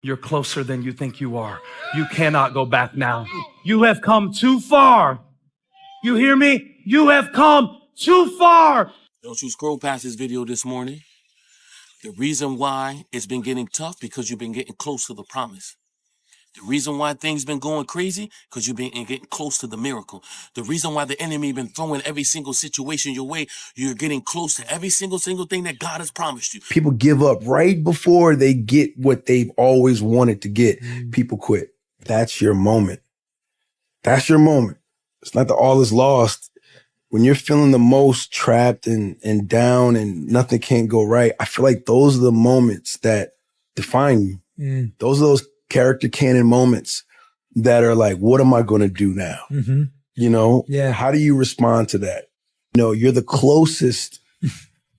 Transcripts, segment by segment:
You're closer than you think you are. You cannot go back now. You have come too far. You hear me? You have come too far. Don't you scroll past this video this morning. The reason why it's been getting tough because you've been getting close to the promise. The reason why things been going crazy because you've been getting close to the miracle. The reason why the enemy been throwing every single situation your way, you're getting close to every single thing that God has promised you. People give up right before they get what they've always wanted to get. People quit. That's your moment. That's your moment. It's not that all is lost. When you're feeling the most trapped and down and nothing can't go right, I feel like those are the moments that define you. Those are those character canon moments that are like, what am I going to do now? You know, how do you respond to that? You know, you're the closest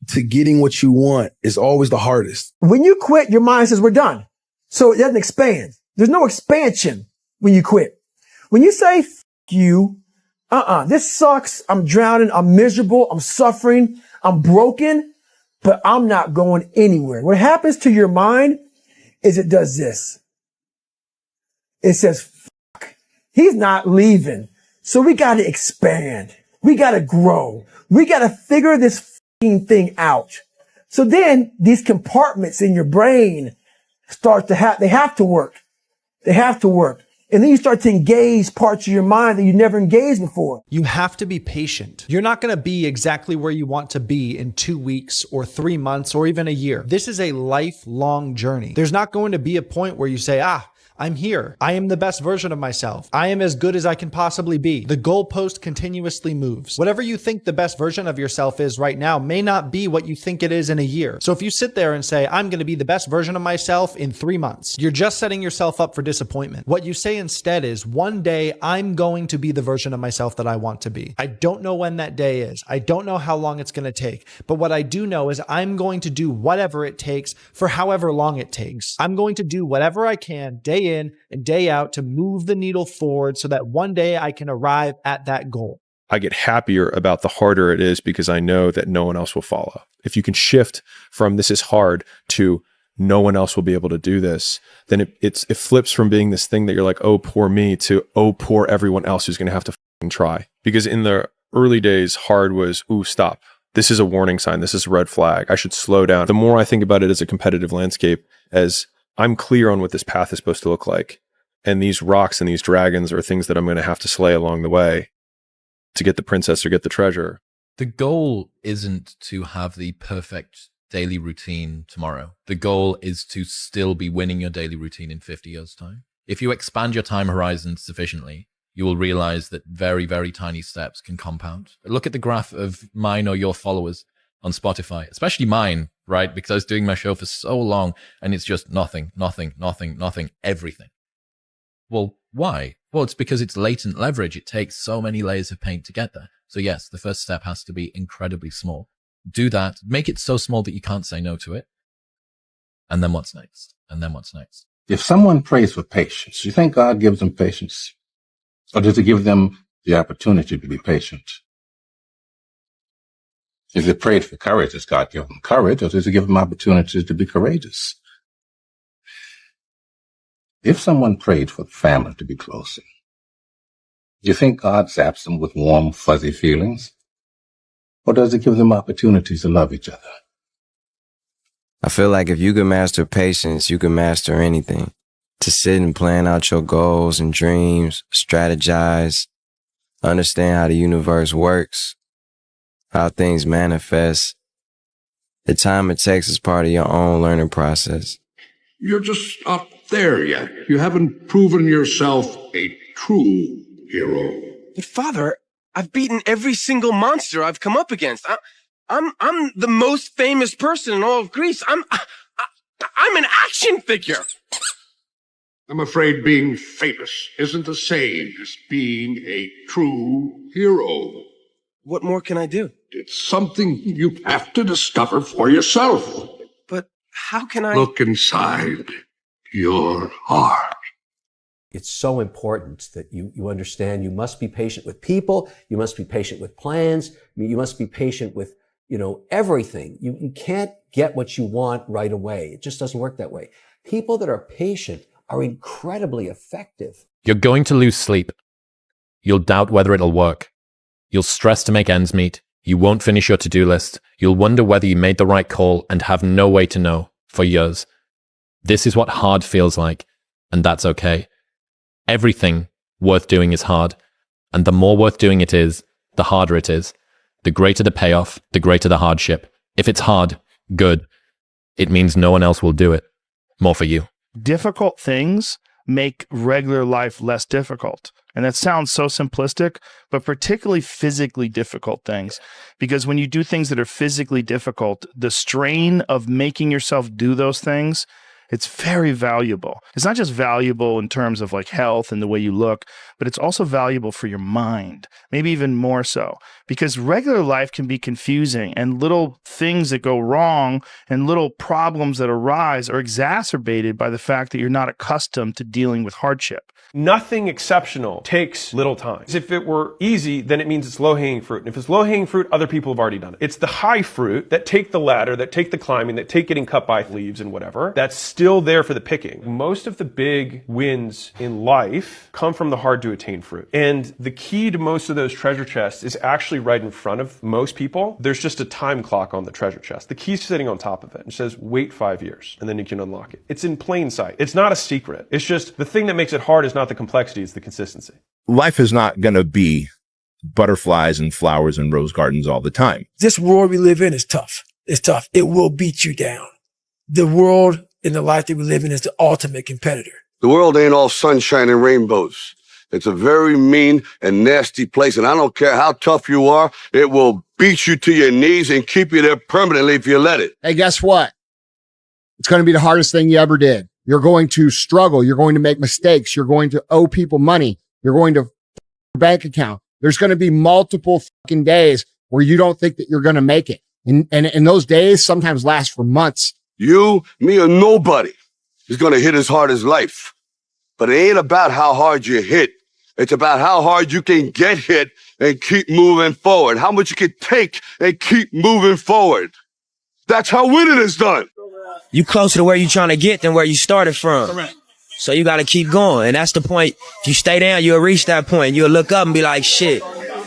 to getting what you want is always the hardest. When you quit, your mind says we're done. So it doesn't expand. There's no expansion when you quit. When you say, F you, this sucks. I'm drowning. I'm miserable. I'm suffering. I'm broken, but I'm not going anywhere. What happens to your mind is it does this. It says, fuck, he's not leaving. So we got to expand. We got to grow. We got to figure this fucking thing out. So then these compartments in your brain start to they have to work. They have to work. And then you start to engage parts of your mind that you never engaged before. You have to be patient. You're not going to be exactly where you want to be in 2 weeks or 3 months or even a year. This is a lifelong journey. There's not going to be a point where you say, I'm here. I am the best version of myself. I am as good as I can possibly be. The goalpost continuously moves. Whatever you think the best version of yourself is right now may not be what you think it is in a year. So if you sit there and say, I'm going to be the best version of myself in 3 months, you're just setting yourself up for disappointment. What you say instead is, one day I'm going to be the version of myself that I want to be. I don't know when that day is. I don't know how long it's going to take. But what I do know is I'm going to do whatever it takes for however long it takes. I'm going to do whatever I can day in and day out to move the needle forward so that one day I can arrive at that goal. I get happier about the harder it is because I know that no one else will follow. If you can shift from this is hard to no one else will be able to do this, then it flips from being this thing that you're like, oh, poor me, to, oh, poor everyone else who's going to have to try. Because in the early days, hard was, ooh, stop. This is a warning sign. This is a red flag. I should slow down. The more I think about it as a competitive landscape, as I'm clear on what this path is supposed to look like. And these rocks and these dragons are things that I'm going to have to slay along the way to get the princess or get the treasure. The goal isn't to have the perfect daily routine tomorrow. The goal is to still be winning your daily routine in 50 years' time. If you expand your time horizon sufficiently, you will realize that very, very tiny steps can compound. Look at the graph of mine or your followers on Spotify, especially mine, right? Because I was doing my show for so long and it's just nothing, everything. Well, why? Well, it's because it's latent leverage. It takes so many layers of paint to get there. So yes, the first step has to be incredibly small. Do that. Make it so small that you can't say no to it. And then what's next? And then what's next? If someone prays for patience, do you think God gives them patience? Or does he give them the opportunity to be patient? If they prayed for courage, does God give them courage, or does he give them opportunities to be courageous? If someone prayed for the family to be closer, do you think God zaps them with warm, fuzzy feelings? Or does he give them opportunities to love each other? I feel like if you can master patience, you can master anything. To sit and plan out your goals and dreams, strategize, understand how the universe works, how things manifest. The time it takes is part of your own learning process. You're just not there yet. You haven't proven yourself a true hero. But Father, I've beaten every single monster I've come up against. I'm the most famous person in all of Greece. I'm an action figure. I'm afraid being famous isn't the same as being a true hero. What more can I do? It's something you have to discover for yourself. But how can I... Look inside your heart. It's so important that you understand you must be patient with people. You must be patient with plans. You must be patient with, everything. You can't get what you want right away. It just doesn't work that way. People that are patient are incredibly effective. You're going to lose sleep. You'll doubt whether it'll work. You'll stress to make ends meet. You won't finish your to-do list. You'll wonder whether you made the right call and have no way to know for years. This is what hard feels like, and that's okay. Everything worth doing is hard, and the more worth doing it is, the harder it is. The greater the payoff, the greater the hardship. If it's hard, good. It means no one else will do it. More for you. Difficult things make regular life less difficult. And that sounds so simplistic, but particularly physically difficult things. Because when you do things that are physically difficult, the strain of making yourself do those things, it's very valuable. It's not just valuable in terms of like health and the way you look, but it's also valuable for your mind, maybe even more so. Because regular life can be confusing, and little things that go wrong and little problems that arise are exacerbated by the fact that you're not accustomed to dealing with hardship. Nothing exceptional takes little time. If it were easy, then it means it's low-hanging fruit. And if it's low-hanging fruit, other people have already done it. It's the high fruit that take the ladder, that take the climbing, that take getting cut by leaves and whatever, that's still there for the picking. Most of the big wins in life come from the hard-to-attain fruit. And the key to most of those treasure chests is actually right in front of most people. There's just a time clock on the treasure chest. The key's sitting on top of it. It says, wait 5 years, and then you can unlock it. It's in plain sight. It's not a secret. It's just the thing that makes it hard is not the complexity, it's the consistency. Life is not going to be butterflies and flowers and rose gardens all the time. This world we live in is tough. It's tough. It will beat you down. The world and the life that we live in is the ultimate competitor. The world ain't all sunshine and rainbows. It's a very mean and nasty place, and I don't care how tough you are, it will beat you to your knees and keep you there permanently if you let it. Hey, guess what? It's going to be the hardest thing you ever did. You're going to struggle. You're going to make mistakes. You're going to owe people money. You're going to bank account. There's going to be multiple fucking days where you don't think that you're going to make it. And those days sometimes last for months. You, me, or nobody is going to hit as hard as life. But it ain't about how hard you hit. It's about how hard you can get hit and keep moving forward. How much you can take and keep moving forward. That's how winning is done. You closer to where you're trying to get than where you started from. Correct. So you got to keep going. And that's the point. If you stay down, you'll reach that point. You'll look up and be like, shit,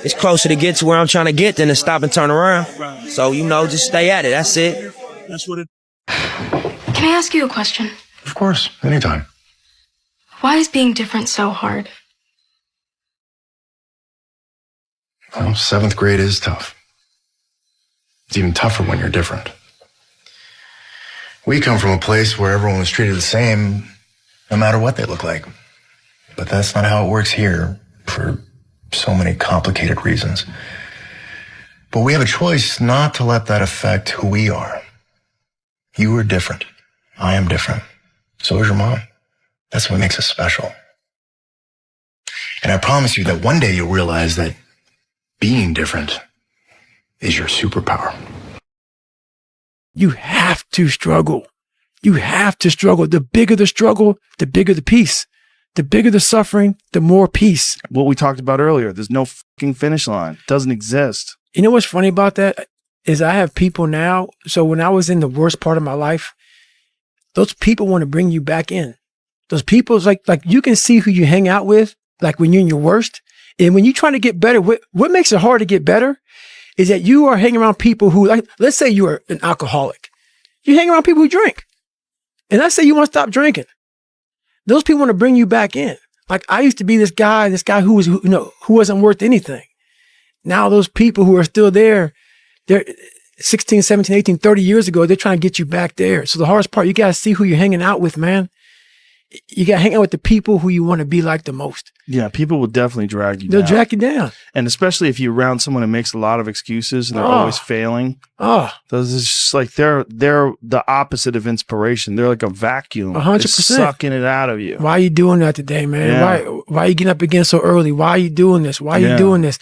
it's closer to get to where I'm trying to get than to stop and turn around. Right. So, just stay at it. That's it. That's what it. Can I ask you a question? Of course. Anytime. Why is being different so hard? Well, 7th grade is tough. It's even tougher when you're different. We come from a place where everyone was treated the same, no matter what they look like. But that's not how it works here, for so many complicated reasons. But we have a choice not to let that affect who we are. You are different. I am different. So is your mom. That's what makes us special. And I promise you that one day you'll realize that being different is your superpower. You have to struggle. You have to struggle. The bigger the struggle, the bigger the peace. The bigger the suffering, the more peace. What we talked about earlier, there's no fucking finish line. It doesn't exist. You know what's funny about that is I have people now. So when I was in the worst part of my life, those people want to bring you back in. Those people, like you can see who you hang out with, like when you're in your worst. And when you're trying to get better, what makes it hard to get better is that you are hanging around people who, like, let's say you are an alcoholic. You hang around people who drink. And let's say you want to stop drinking. Those people want to bring you back in. Like I used to be this guy who was, who wasn't worth anything. Now those people who are still there, they're 16, 17, 18, 30 years ago, they're trying to get you back there. So the hardest part, you got to see who you're hanging out with, man. You got to hang out with the people who you want to be like the most. Yeah, people will definitely drag you down. They'll drag you down. And especially if you're around someone who makes a lot of excuses and they're always failing. Those is just like they're the opposite of inspiration. They're like a vacuum. 100%. It's sucking it out of you. Why are you doing that today, man? Yeah. Why are you getting up again so early? Why are you doing this? Why are you doing this?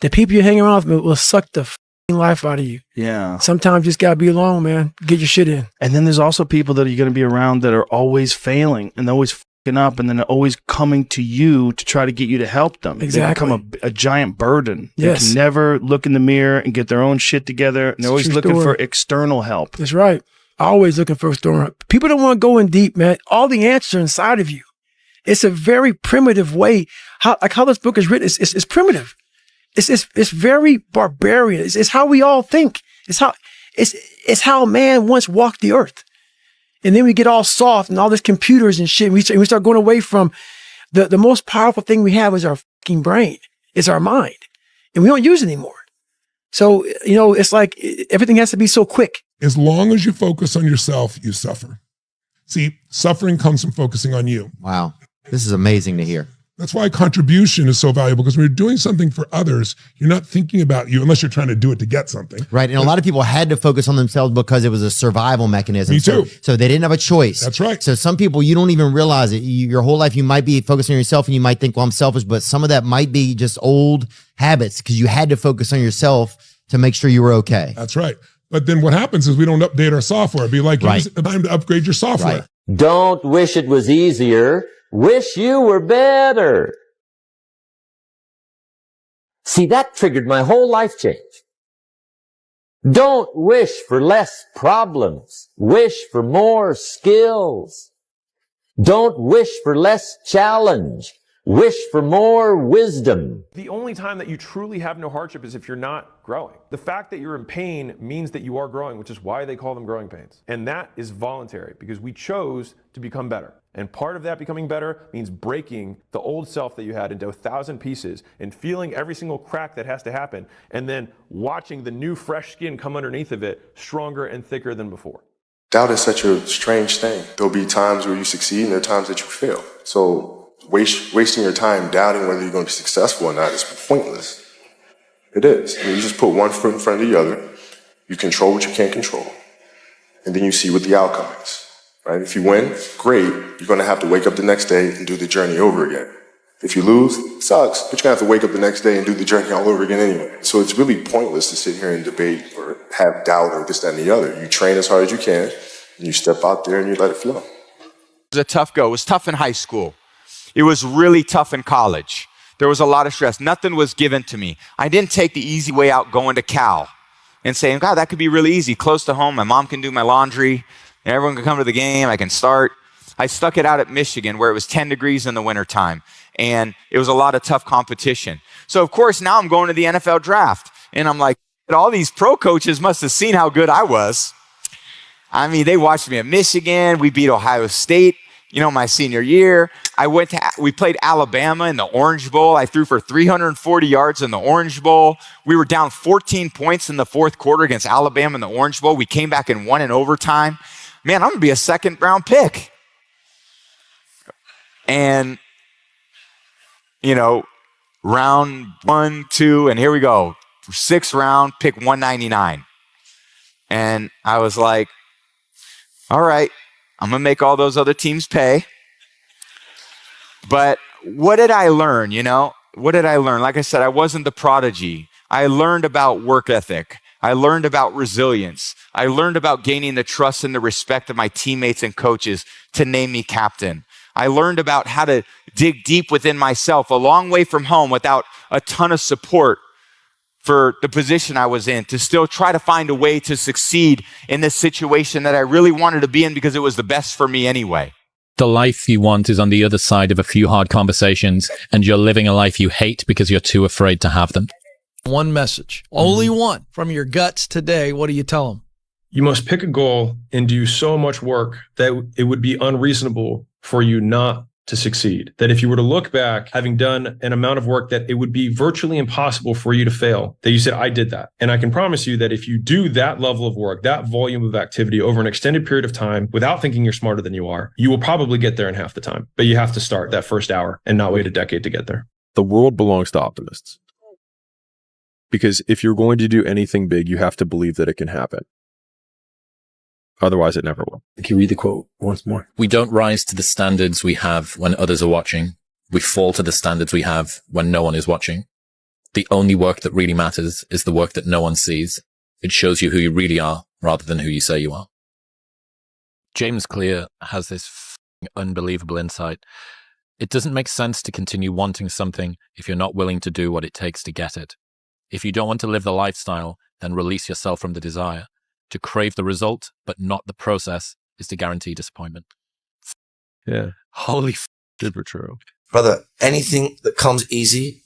The people you're hanging around with will suck the life out of you. Yeah. Sometimes you just gotta be alone, man. Get your shit in. And then there's also people that you're going to be around that are always failing and they're always fucking up and then they're always coming to you to try to get you to help them. Exactly. They become a giant burden. Yes. They can never look in the mirror and get their own shit together. And they're always looking for external help. That's right. Always looking for a story. People don't want to go in deep, man. All the answers are inside of you. It's a very primitive way. How this book is written, it's primitive. It's very barbarian. It's how we all think. It's how man once walked the earth. And then we get all soft and all this computers and shit. And we start going away from the most powerful thing we have is our fucking brain. It's our mind. And we don't use it anymore. So, it's like everything has to be so quick. As long as you focus on yourself, you suffer. See, suffering comes from focusing on you. Wow. This is amazing to hear. That's why contribution is so valuable, because when you're doing something for others, you're not thinking about you unless you're trying to do it to get something. Right. And a lot of people had to focus on themselves because it was a survival mechanism. Me too. So they didn't have a choice. That's right. So some people, you don't even realize it. Your whole life, you might be focusing on yourself and you might think, well, I'm selfish, but some of that might be just old habits because you had to focus on yourself to make sure you were okay. That's right. But then what happens is we don't update our software. It'd be like, it's time to upgrade your software. Right. Don't wish it was easier. Wish you were better. See, that triggered my whole life change. Don't wish for less problems. Wish for more skills. Don't wish for less challenge. Wish for more wisdom. The only time that you truly have no hardship is if you're not growing. The fact that you're in pain means that you are growing, which is why they call them growing pains. And that is voluntary because we chose to become better. And part of that becoming better means breaking the old self that you had into 1,000 pieces and feeling every single crack that has to happen, and then watching the new fresh skin come underneath of it stronger and thicker than before. Doubt is such a strange thing. There'll be times where you succeed and there are times that you fail. So wasting your time doubting whether you're going to be successful or not is pointless. It is. I mean, you just put one foot in front of the other. You control what you can't control. And then you see what the outcome is. Right? If you win, great. You're going to have to wake up the next day and do the journey over again. If you lose, it sucks. But you're going to have to wake up the next day and do the journey all over again anyway. So it's really pointless to sit here and debate or have doubt or this, that, and the other. You train as hard as you can, and you step out there and you let it flow. It was a tough go. It was tough in high school. It was really tough in college. There was a lot of stress. Nothing was given to me. I didn't take the easy way out going to Cal and saying, God, that could be really easy. Close to home. My mom can do my laundry. Everyone can come to the game. I can start. I stuck it out at Michigan where it was 10 degrees in the wintertime. And it was a lot of tough competition. So, of course, now I'm going to the NFL draft. And I'm like, all these pro coaches must have seen how good I was. I mean, they watched me at Michigan. We beat Ohio State, my senior year. We played Alabama in the Orange Bowl. I threw for 340 yards in the Orange Bowl. We were down 14 points in the fourth quarter against Alabama in the Orange Bowl. We came back and won in overtime. Man, I'm going to be a second-round pick. And, round 1, 2, and here we go. 6th round, pick 199. And I was like, all right, I'm going to make all those other teams pay. But what did I learn, What did I learn? Like I said, I wasn't the prodigy. I learned about work ethic. I learned about resilience. I learned about gaining the trust and the respect of my teammates and coaches to name me captain. I learned about how to dig deep within myself, a long way from home without a ton of support for the position I was in, to still try to find a way to succeed in this situation that I really wanted to be in because it was the best for me anyway. The life you want is on the other side of a few hard conversations, and you're living a life you hate because you're too afraid to have them. One message, only one from your guts today. What do you tell them? You must pick a goal and do so much work that it would be unreasonable for you not to succeed. That if you were to look back, having done an amount of work, that it would be virtually impossible for you to fail. That you said, I did that. And I can promise you that if you do that level of work, that volume of activity over an extended period of time, without thinking you're smarter than you are, you will probably get there in half the time. But you have to start that first hour and not wait a decade to get there. The world belongs to optimists. Because if you're going to do anything big, you have to believe that it can happen. Otherwise, it never will. Can you read the quote once more? We don't rise to the standards we have when others are watching. We fall to the standards we have when no one is watching. The only work that really matters is the work that no one sees. It shows you who you really are rather than who you say you are. James Clear has this unbelievable insight. It doesn't make sense to continue wanting something if you're not willing to do what it takes to get it. If you don't want to live the lifestyle, then release yourself from the desire. To crave the result, but not the process, is to guarantee disappointment. Yeah. Holy super true. Brother, anything that comes easy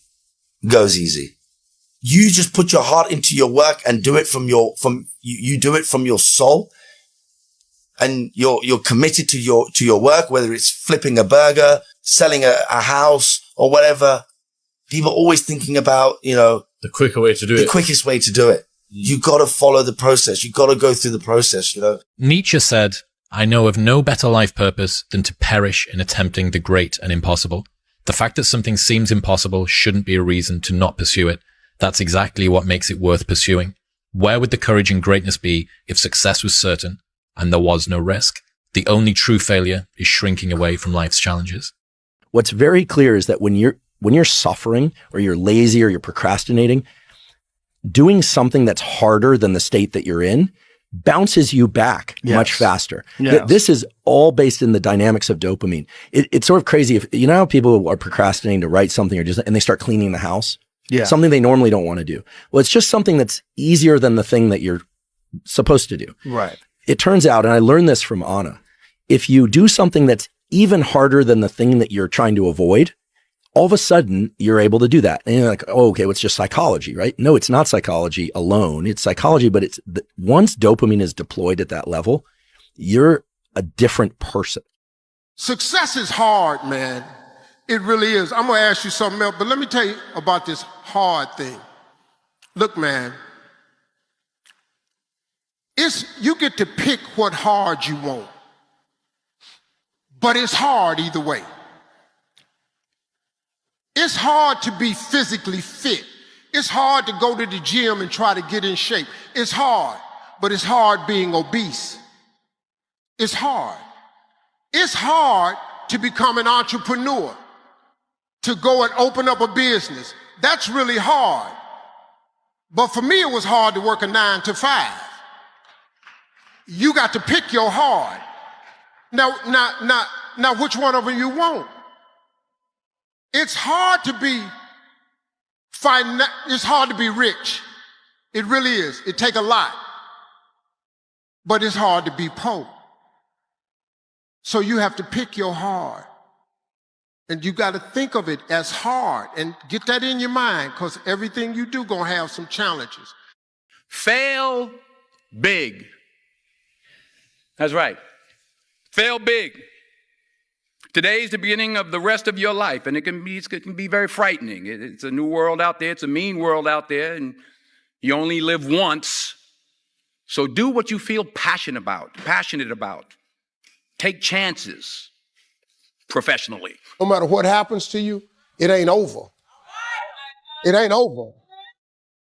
goes easy. You just put your heart into your work and do it you do it from your soul, and you're committed to your work, whether it's flipping a burger, selling a house or whatever. People are always thinking about, the quicker way to do the quickest way to do it. You got to follow the process. You got to go through the process, Nietzsche said, "I know of no better life purpose than to perish in attempting the great and impossible. The fact that something seems impossible shouldn't be a reason to not pursue it. That's exactly what makes it worth pursuing. Where would the courage and greatness be if success was certain and there was no risk? The only true failure is shrinking away from life's challenges." What's very clear is that when you're suffering or you're lazy or you're procrastinating, doing something that's harder than the state that you're in bounces you back much faster. Yes. This is all based in the dynamics of dopamine. It's sort of crazy. If you know how people are procrastinating to write something and they start cleaning the house, something they normally don't want to do. Well, it's just something that's easier than the thing that you're supposed to do. Right. It turns out, and I learned this from Anna, if you do something that's even harder than the thing that you're trying to avoid, all of a sudden you're able to do that. And you're like, oh, okay, well, it's just psychology, right? No, it's not psychology alone. It's psychology, but once dopamine is deployed at that level, you're a different person. Success is hard, man. It really is. I'm going to ask you something else, but let me tell you about this hard thing. Look, man, you get to pick what hard you want, but it's hard either way. It's hard to be physically fit. It's hard to go to the gym and try to get in shape. It's hard, but it's hard being obese. It's hard. It's hard to become an entrepreneur, to go and open up a business. That's really hard. But for me, it was hard to work a 9 to 5. You got to pick your hard. Now, which one of them you want? It's hard to be it's hard to be rich. It really is. It take a lot. But it's hard to be poor. So you have to pick your hard. And you got to think of it as hard and get that in your mind, because everything you do gonna have some challenges. Fail big. That's right. Fail big. Today's the beginning of the rest of your life, and it can be very frightening. It's a new world out there. It's a mean world out there, and you only live once. So do what you feel passionate about. Take chances professionally. No matter what happens to you, it ain't over. It ain't over.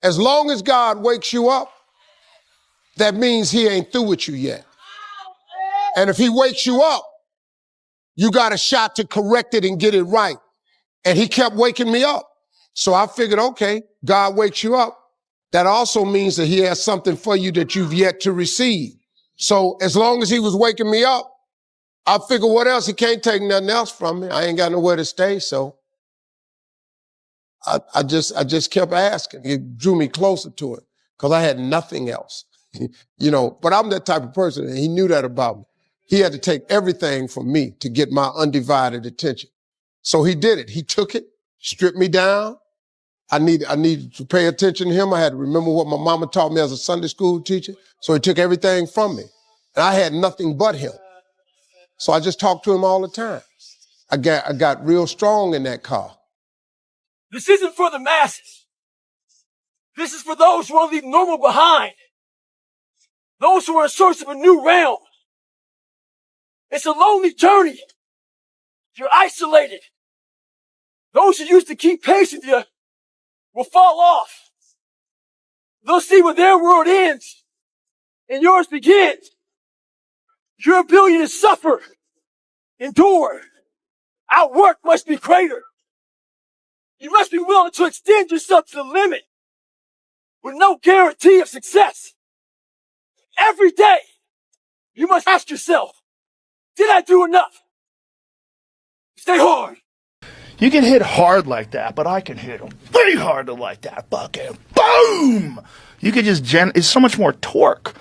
As long as God wakes you up, that means he ain't through with you yet. And if he wakes you up, you got a shot to correct it and get it right. And he kept waking me up. So I figured, okay, God wakes you up. That also means that he has something for you that you've yet to receive. So as long as he was waking me up, I figured what else? He can't take nothing else from me. I ain't got nowhere to stay. So I just kept asking. It drew me closer to it because I had nothing else, but I'm that type of person, and he knew that about me. He had to take everything from me to get my undivided attention. So he did it. He took it, stripped me down. I needed to pay attention to him. I had to remember what my mama taught me as a Sunday school teacher. So he took everything from me. And I had nothing but him. So I just talked to him all the time. I got real strong in that car. This isn't for the masses. This is for those who want to leave normal behind. Those who are in search of a new realm. It's a lonely journey. You're isolated. Those who used to keep pace with you will fall off. They'll see where their world ends and yours begins. Your ability to suffer, endure, outwork must be greater. You must be willing to extend yourself to the limit with no guarantee of success. Every day, you must ask yourself, did I do enough? Stay hard. You can hit hard like that, but I can hit way harder like that. Fucking boom! You could just it's so much more torque.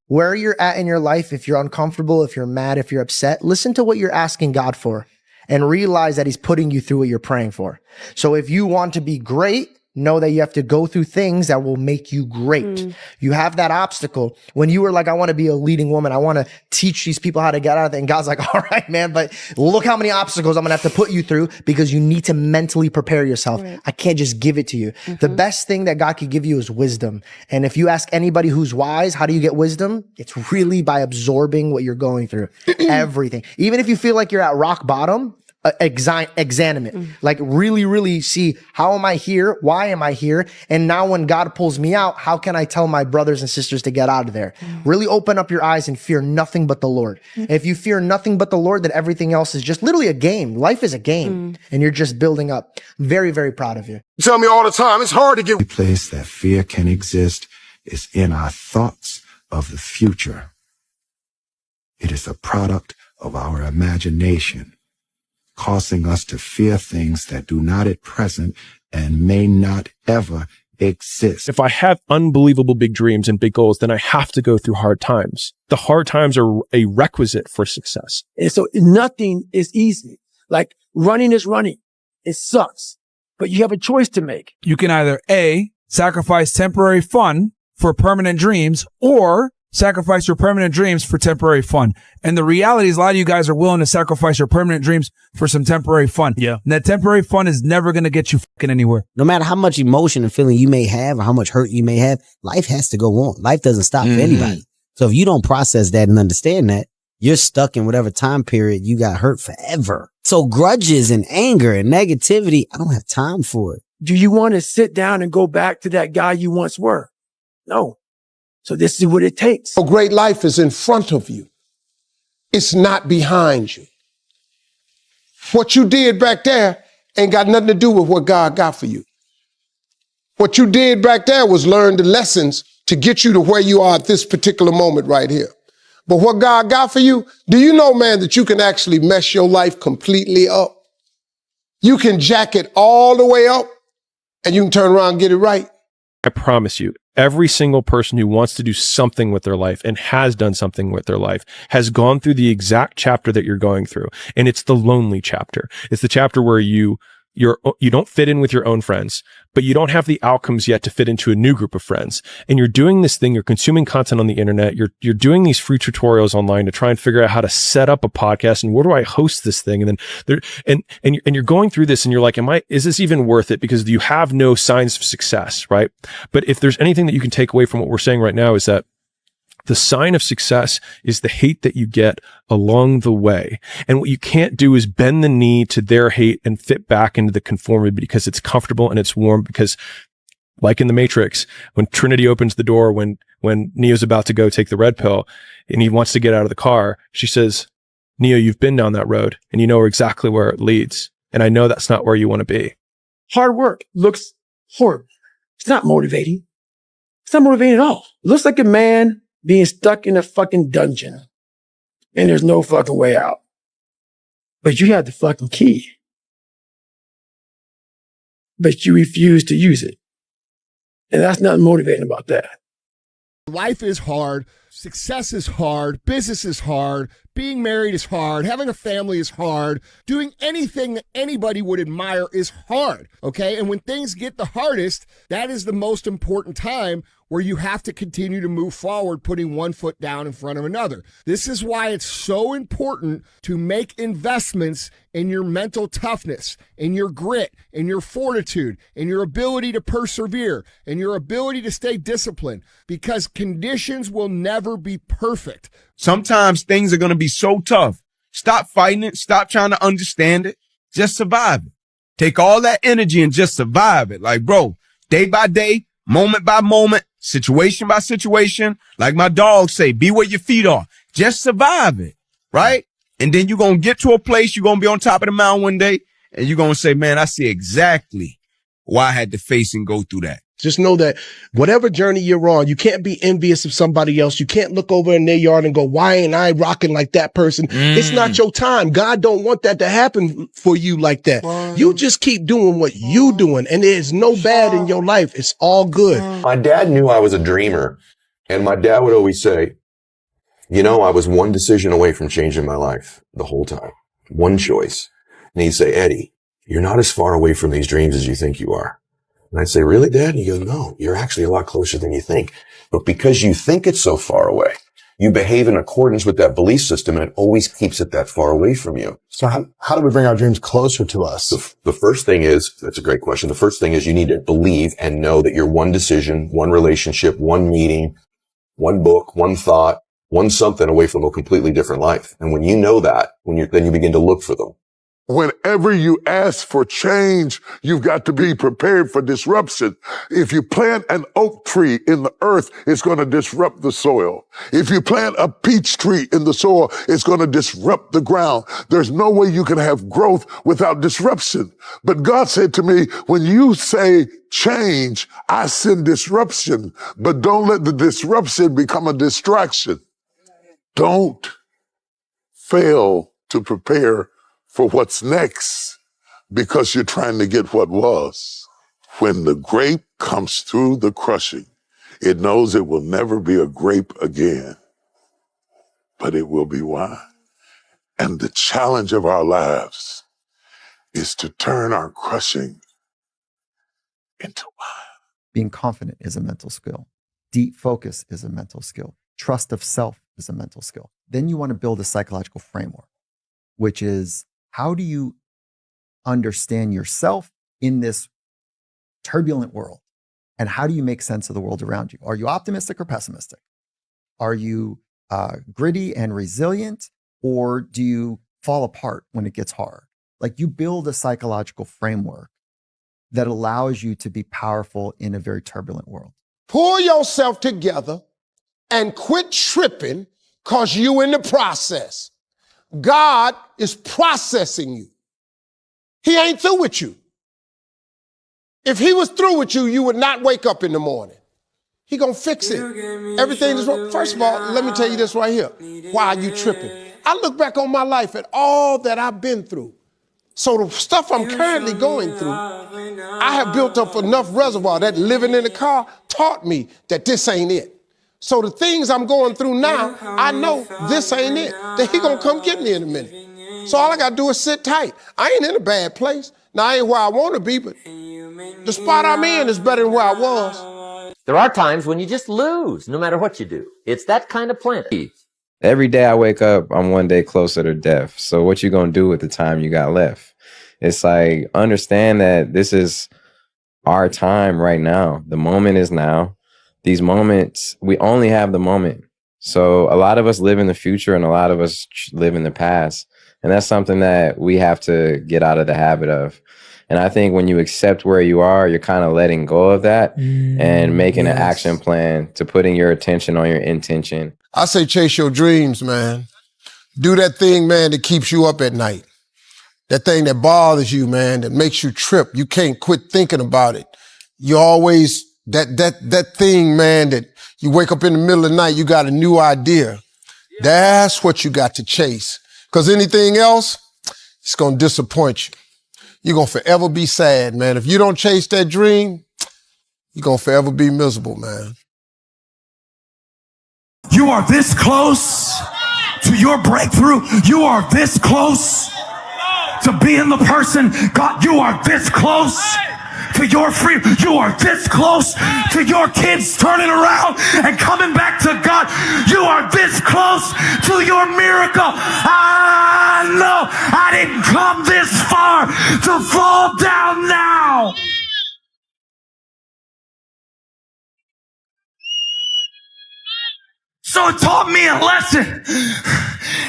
Where you're at in your life, if you're uncomfortable, if you're mad, if you're upset, listen to what you're asking God for and realize that he's putting you through what you're praying for. So if you want to be great, know that you have to go through things that will make you great. You have that obstacle. When you were like, I want to be a leading woman, I want to teach these people how to get out of it. And God's like, all right, man, but look how many obstacles I'm going to have to put you through because you need to mentally prepare yourself. Right. I can't just give it to you. The best thing that God could give you is wisdom. And if you ask anybody who's wise, how do you get wisdom? It's really by absorbing what you're going through. Everything. Even if you feel like you're at rock bottom, examine it. Like really see, how am I here? Why am I here? And now when God pulls me out, how can I tell my brothers and sisters to get out of there? Really open up your eyes and fear nothing but the Lord. If you fear nothing but the Lord, then everything else is just literally a game. Life is a game and you're just building up. Very, very proud of you. You tell me all the time, it's hard to get. The place that fear can exist is in our thoughts of the future. It is a product of our imagination, causing us to fear things that do not at present and may not ever exist. If I have unbelievable big dreams and big goals, then I have to go through hard times. The hard times are a requisite for success. And so nothing is easy. Like running is running. It sucks, but you have a choice to make. You can either A, sacrifice temporary fun for permanent dreams, or sacrifice your permanent dreams for temporary fun. And the reality is a lot of you guys are willing to sacrifice your permanent dreams for some temporary fun. Yeah. And that temporary fun is never going to get you fucking anywhere. No matter how much emotion and feeling you may have or how much hurt you may have, life has to go on. Life doesn't stop for anybody. So if you don't process that and understand that, you're stuck in whatever time period you got hurt forever. So grudges and anger and negativity, I don't have time for it. Do you want to sit down and go back to that guy you once were? No. So this is what it takes. A great life is in front of you. It's not behind you. What you did back there ain't got nothing to do with what God got for you. What you did back there was learn the lessons to get you to where you are at this particular moment right here. But what God got for you, do you know, man, that you can actually mess your life completely up? You can jack it all the way up and you can turn around and get it right. I promise you, every single person who wants to do something with their life and has done something with their life has gone through the exact chapter that you're going through. And it's the lonely chapter. It's the chapter where you don't fit in with your own friends, but you don't have the outcomes yet to fit into a new group of friends. And you're doing this thing, you're consuming content on the internet, you're doing these free tutorials online to try and figure out how to set up a podcast and where do I host this thing? And then you're going through this and you're like, is this even worth it? Because you have no signs of success, right? But if there's anything that you can take away from what we're saying right now is that the sign of success is the hate that you get along the way. And what you can't do is bend the knee to their hate and fit back into the conformity because it's comfortable and it's warm. Because like in the Matrix, when Trinity opens the door, when Neo's about to go take the red pill and he wants to get out of the car, she says, Neo, you've been down that road and you know exactly where it leads. And I know that's not where you want to be. Hard work looks horrible. It's not motivating. It's not motivating at all. It looks like a man being stuck in a fucking dungeon and there's no fucking way out. But you have the fucking key. But you refuse to use it. And that's nothing motivating about that. Life is hard. Success is hard. Business is hard. Being married is hard. Having a family is hard. Doing anything that anybody would admire is hard. Okay. And when things get the hardest, that is the most important time where you have to continue to move forward, putting one foot down in front of another. This is why it's so important to make investments in your mental toughness, in your grit, in your fortitude, in your ability to persevere, in your ability to stay disciplined, because conditions will never be perfect. Sometimes things are going to be so tough. Stop fighting it. Stop trying to understand it. Just survive it. Take all that energy and just survive it. Like, bro, day by day, moment by moment, situation by situation, like my dogs say, be where your feet are. Just survive it, right? And then you're going to get to a place, you're going to be on top of the mountain one day, and you're going to say, man, I see exactly why I had to face and go through that. Just know that whatever journey you're on, you can't be envious of somebody else. You can't look over in their yard and go, why ain't I rocking like that person? It's not your time. God don't want that to happen for you like that. You just keep doing what you doing, and there's no bad in your life. It's all good. My dad knew I was a dreamer. And my dad would always say, you know, I was one decision away from changing my life the whole time. One choice. And he'd say, Eddie, you're not as far away from these dreams as you think you are. And I'd say, really, Dad? And he goes, no, you're actually a lot closer than you think. But because you think it's so far away, you behave in accordance with that belief system, and it always keeps it that far away from you. So how do we bring our dreams closer to us? The first thing is, that's a great question. The first thing is you need to believe and know that you're one decision, one relationship, one meeting, one book, one thought, one something away from a completely different life. And when you know that, then you begin to look for them. Whenever you ask for change, you've got to be prepared for disruption. If you plant an oak tree in the earth, it's going to disrupt the soil. If you plant a peach tree in the soil, it's going to disrupt the ground. There's no way you can have growth without disruption. But God said to me, when you say change, I send disruption, but don't let the disruption become a distraction. Don't fail to prepare for what's next because you're trying to get what was. When the grape comes through the crushing, it knows it will never be a grape again, but it will be wine. And the challenge of our lives is to turn our crushing into wine. Being confident is a mental skill. Deep focus is a mental skill. Trust of self is a mental skill. Then you want to build a psychological framework, which is, how do you understand yourself in this turbulent world? And how do you make sense of the world around you? Are you optimistic or pessimistic? Are you gritty and resilient, or do you fall apart when it gets hard? Like, you build a psychological framework that allows you to be powerful in a very turbulent world. Pull yourself together and quit tripping because you in the process. God is processing you. He ain't through with you. If he was through with you, you would not wake up in the morning. He gonna fix it. Everything is wrong. First of all, let me tell you this right here. Why are you tripping? I look back on my life at all that I've been through. So the stuff I'm currently going through, I have built up enough reservoir that living in the car taught me that this ain't it. So the things I'm going through now, I know this ain't it. That he gonna come get me in a minute. So all I gotta do is sit tight. I ain't in a bad place. Now I ain't where I wanna be, but the spot I'm in is better than where I was. There are times when you just lose, no matter what you do. It's that kind of planet. Every day I wake up, I'm one day closer to death. So what you gonna do with the time you got left? It's like, understand that this is our time right now. The moment is now. These moments, we only have the moment. So a lot of us live in the future and a lot of us live in the past. And that's something that we have to get out of the habit of. And I think when you accept where you are, you're kind of letting go of that and making an action plan to putting your attention on your intention. I say chase your dreams, man. Do that thing, man, that keeps you up at night. That thing that bothers you, man, that makes you trip. You can't quit thinking about it. You always, that thing, man, that you wake up in the middle of the night, you got a new idea. That's what you got to chase. Because anything else, it's going to disappoint you. You're going to forever be sad, man. If you don't chase that dream, you're going to forever be miserable, man. You are this close to your breakthrough. You are this close to being the person. God, you are this close to your freedom. You are this close to your kids turning around and coming back to God. You are this close to your miracle. I know I didn't come this far to fall down now. So it taught me a lesson.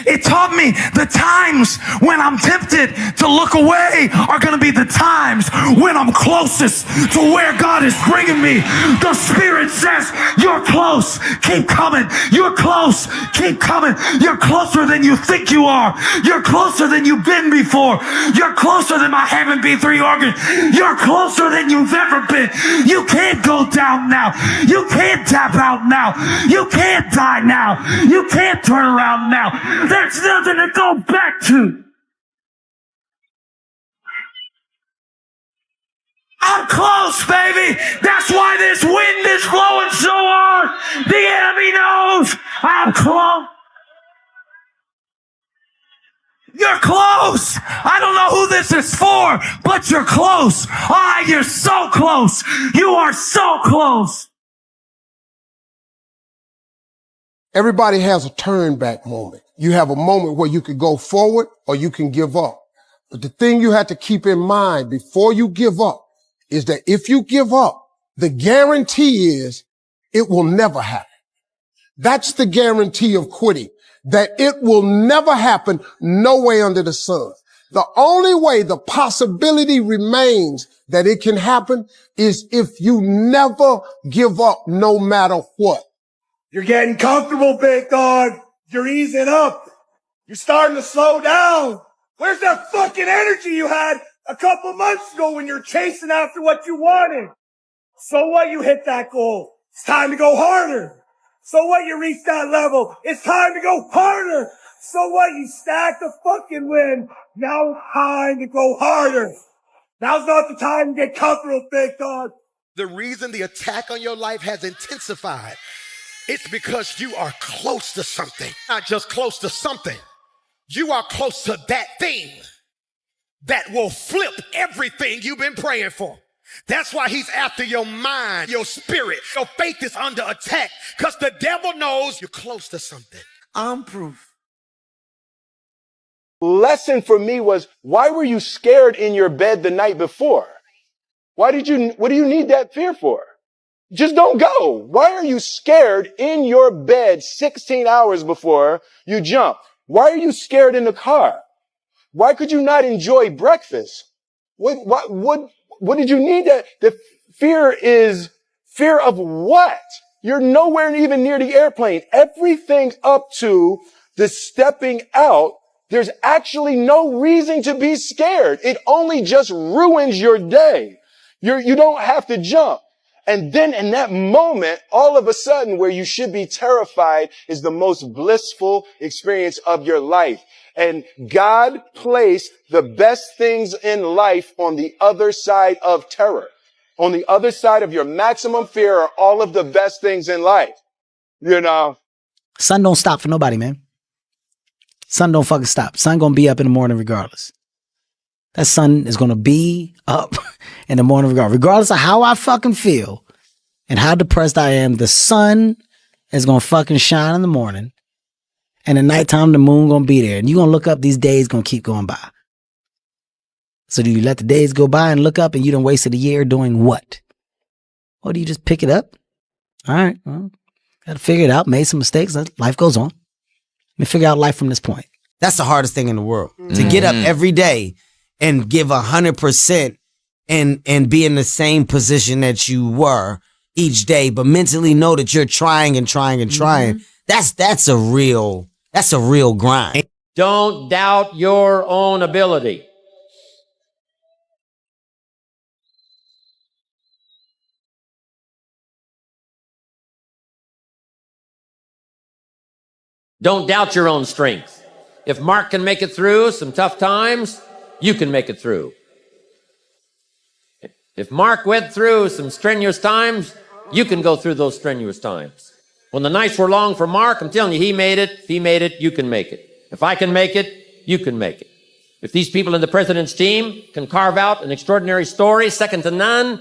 It taught me the times when I'm tempted to look away are going to be the times when I'm closest to where God is bringing me. The Spirit says, you're close, keep coming. You're close, keep coming. You're closer than you think you are. You're closer than you've been before. You're closer than my Heaven B3 organ. You're closer than you've ever been. You can't go down now. You can't tap out now. You can't die now. You can't turn around now. There's nothing to go back to. I'm close, baby. That's why this wind is blowing so hard. The enemy knows I'm close. You're close. I don't know who this is for, but you're close. Ah, you're so close. You are so close. Everybody has a turn back moment. You have a moment where you can go forward or you can give up. But the thing you have to keep in mind before you give up is that if you give up, the guarantee is it will never happen. That's the guarantee of quitting, that it will never happen, no way under the sun. The only way the possibility remains that it can happen is if you never give up, no matter what. You're getting comfortable, big dog. You're easing up. You're starting to slow down. Where's that fucking energy you had a couple months ago when you're chasing after what you wanted? So what, you hit that goal? It's time to go harder. So what, you reach that level? It's time to go harder. So what, you stack the fucking win. Now it's time to go harder. Now's not the time to get comfortable, big dog. The reason the attack on your life has intensified, it's because you are close to something. Not just close to something. You are close to that thing that will flip everything you've been praying for. That's why he's after your mind, your spirit. Your faith is under attack because the devil knows you're close to something. I'm proof. Lesson for me was, why were you scared in your bed the night before? What do you need that fear for? Just don't go. Why are you scared in your bed 16 hours before you jump? Why are you scared in the car? Why could you not enjoy breakfast? What did you need that? The fear is fear of what? You're nowhere even near the airplane. Everything up to the stepping out, there's actually no reason to be scared. It only just ruins your day. You don't have to jump. And then in that moment, all of a sudden, where you should be terrified is the most blissful experience of your life. And God placed the best things in life on the other side of terror. On the other side of your maximum fear are all of the best things in life. You know? Sun don't stop for nobody, man. Sun don't fucking stop. Sun gonna be up in the morning regardless. That sun is gonna be up in the morning regardless of how I fucking feel and how depressed I am. The sun is gonna fucking shine in the morning, and at nighttime the moon gonna be there, and you gonna look up. These days gonna keep going by. So do you let the days go by and look up, and you done wasted a year doing what? Or do you just pick it up? All right, well, gotta figure it out. Made some mistakes. Life goes on. Let me figure out life from this point. That's the hardest thing in the world. To get up every day and give 100% and be in the same position that you were each day, but mentally know that you're trying and trying and trying. That's a real grind. Don't doubt your own ability. Don't doubt your own strength. If Mark can make it through some tough times, you can make it through. If Mark went through some strenuous times, you can go through those strenuous times. When the nights were long for Mark, I'm telling you, he made it. If he made it, you can make it. If I can make it, you can make it. If these people in the president's team can carve out an extraordinary story, second to none,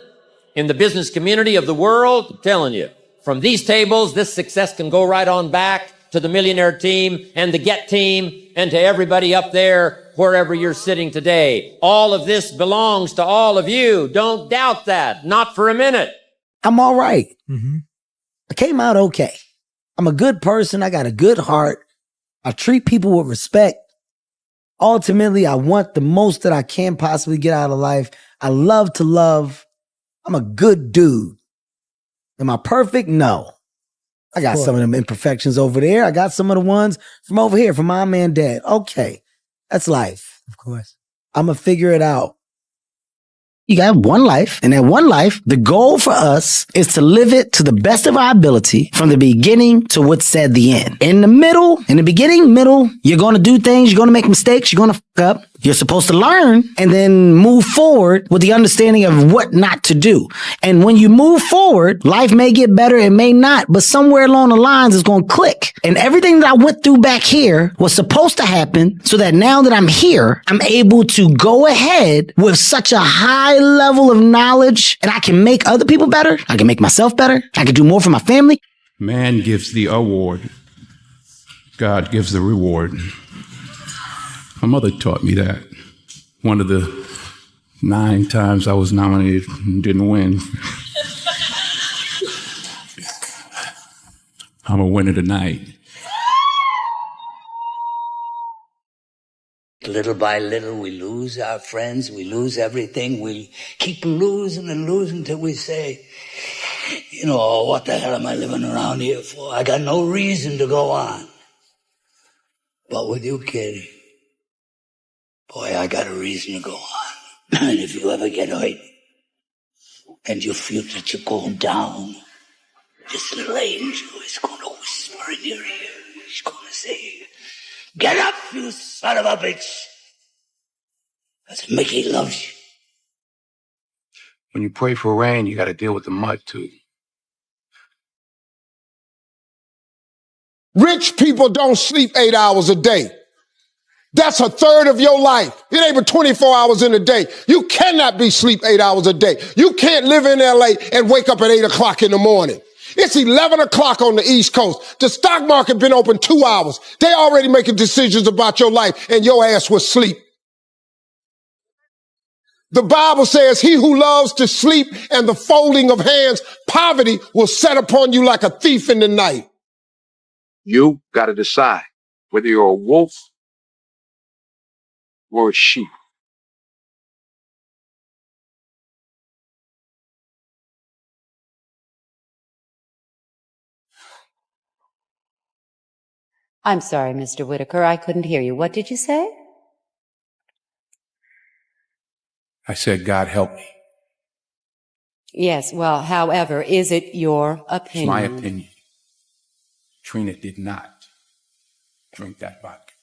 in the business community of the world, I'm telling you, from these tables, this success can go right on back to the millionaire team and the Get team and to everybody up there, wherever you're sitting today. All of this belongs to all of you. Don't doubt that. Not for a minute. I'm all right. I came out okay. I'm a good person. I got a good heart. I treat people with respect. Ultimately, I want the most that I can possibly get out of life. I love to love. I'm a good dude. Am I perfect? No. I got some of them imperfections over there. I got some of the ones from over here, from mom and dad. Okay. That's life. Of course. I'm going to figure it out. You got one life, and that one life, the goal for us is to live it to the best of our ability from the beginning to what's said the end. In the middle, in the beginning, middle, you're going to do things, you're going to make mistakes, you're going to fuck up. You're supposed to learn and then move forward with the understanding of what not to do. And when you move forward, life may get better, it may not, but somewhere along the lines it's going to click. And everything that I went through back here was supposed to happen so that now that I'm here, I'm able to go ahead with such a high level of knowledge, and I can make other people better. I can make myself better. I can do more for my family. Man gives the award. God gives the reward. My mother taught me that. One of the 9 times I was nominated and didn't win. I'm a winner tonight. Little by little, we lose our friends, we lose everything. We keep losing and losing till we say, you know, what the hell am I living around here for? I got no reason to go on. But with you, kid, boy, I got a reason to go on. And if you ever get hurt and you feel that you're going down, this little angel is going to whisper in your ear. He's going to say, get up, you son of a bitch. That's Mickey loves you. When you pray for rain, you got to deal with the mud too. Rich people don't sleep 8 hours a day. That's a third of your life. It ain't but 24 hours in a day. You cannot be sleep 8 hours a day. You can't live in LA and wake up at 8 o'clock in the morning. It's 11 o'clock on the East Coast. The stock market been open 2 hours. They already making decisions about your life and your ass was asleep. The Bible says, he who loves to sleep and the folding of hands, poverty will set upon you like a thief in the night. You got to decide whether you're a wolf or a sheep. I'm sorry, Mr. Whitaker. I couldn't hear you. What did you say? I said, God help me. Yes, well, however, is it your opinion? It's my opinion. Trina did not drink that vodka.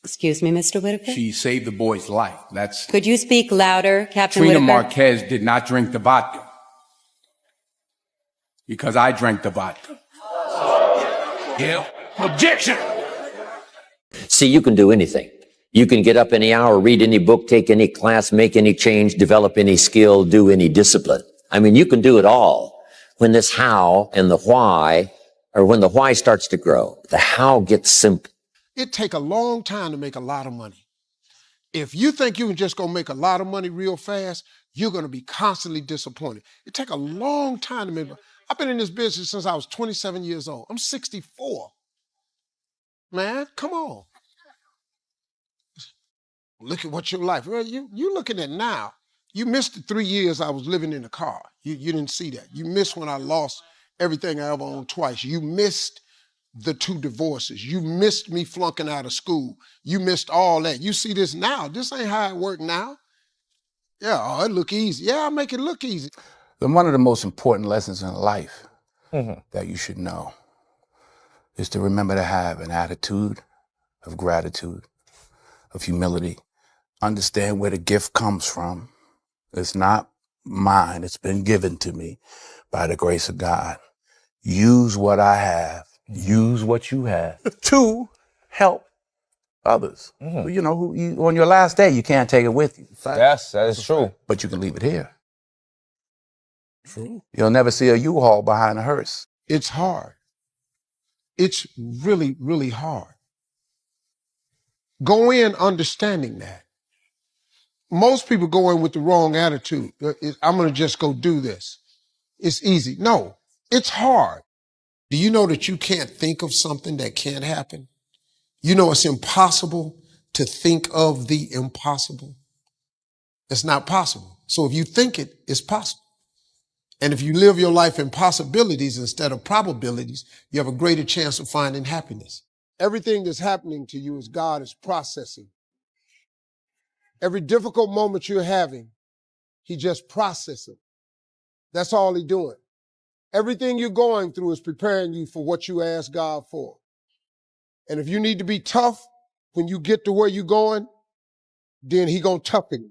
Excuse me, Mr. Whitaker? She saved the boy's life. That's Could you speak louder, Captain Trina Whitaker? Marquez did not drink the vodka. Because I drank the vodka. Yeah. Objection! See, you can do anything. You can get up any hour, read any book, take any class, make any change, develop any skill, do any discipline. I mean, you can do it all. When this how and the why, or when the why starts to grow, the how gets simple. It take a long time to make a lot of money. If you think you can just go make a lot of money real fast, you're going to be constantly disappointed. It take a long time to make money. I've been in this business since I was 27 years old. I'm 64. Man, come on. Look at what your life, well, you looking at now. You missed the 3 years I was living in a car. You didn't see that. You missed when I lost everything I ever owned twice. You missed the 2 divorces. You missed me flunking out of school. You missed all that. You see this now. This ain't how it work now. Yeah, oh, it look easy. Yeah, I make it look easy. Then one of the most important lessons in life that you should know is to remember to have an attitude of gratitude, of humility. Understand where the gift comes from. It's not mine. It's been given to me by the grace of God. Use what I have. Use what you have to help others. You know, on your last day, you can't take it with you. Yes, that is true. But you can leave it here. True. You'll never see a U-Haul behind a hearse. It's hard. It's really, really hard. Go in understanding that. Most people go in with the wrong attitude. I'm going to just go do this. It's easy. No, it's hard. Do you know that you can't think of something that can't happen? You know it's impossible to think of the impossible. It's not possible. So if you think it, it's possible. And if you live your life in possibilities instead of probabilities, you have a greater chance of finding happiness. Everything that's happening to you is God is processing. Every difficult moment you're having, he just processing. That's all he's doing. Everything you're going through is preparing you for what you ask God for. And if you need to be tough when you get to where you're going, then he gonna toughen you.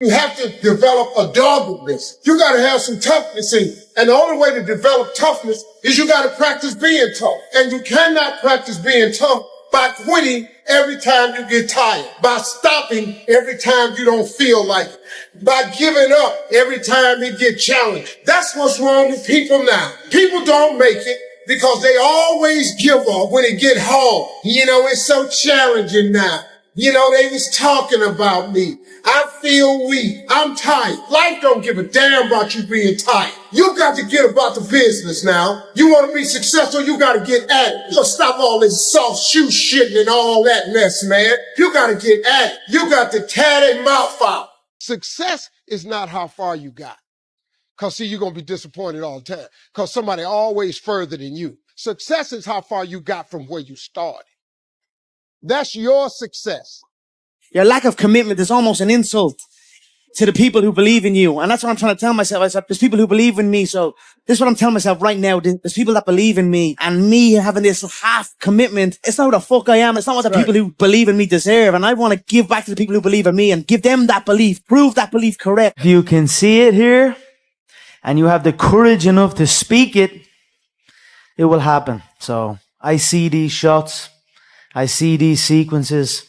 You have to develop a doggedness. You gotta have some toughness in you. And the only way to develop toughness is you gotta practice being tough. And you cannot practice being tough by quitting every time you get tired, by stopping every time you don't feel like it, by giving up every time you get challenged. That's what's wrong with people now. People don't make it because they always give up when it get hard. You know, it's so challenging now. You know, they was talking about me. I feel weak. I'm tired. Life don't give a damn about you being tired. You got to get about the business now. You want to be successful, you got to get at it. You got to stop all this soft shoe shitting and all that mess, man. You got to get at it. You got to tear their mouth out. Success is not how far you got. Because, see, you're going to be disappointed all the time. Because somebody always further than you. Success is how far you got from where you started. That's your success. Your lack of commitment is almost an insult to the people who believe in you. And that's what I'm trying to tell myself. I said, there's people who believe in me. So this is what I'm telling myself right now. There's people that believe in me, and me having this half commitment. It's not who the fuck I am. It's not what the people who believe in me deserve. And I want to give back to the people who believe in me and give them that belief, prove that belief correct. If you can see it here and you have the courage enough to speak it, it will happen. So I see these shots. I see these sequences,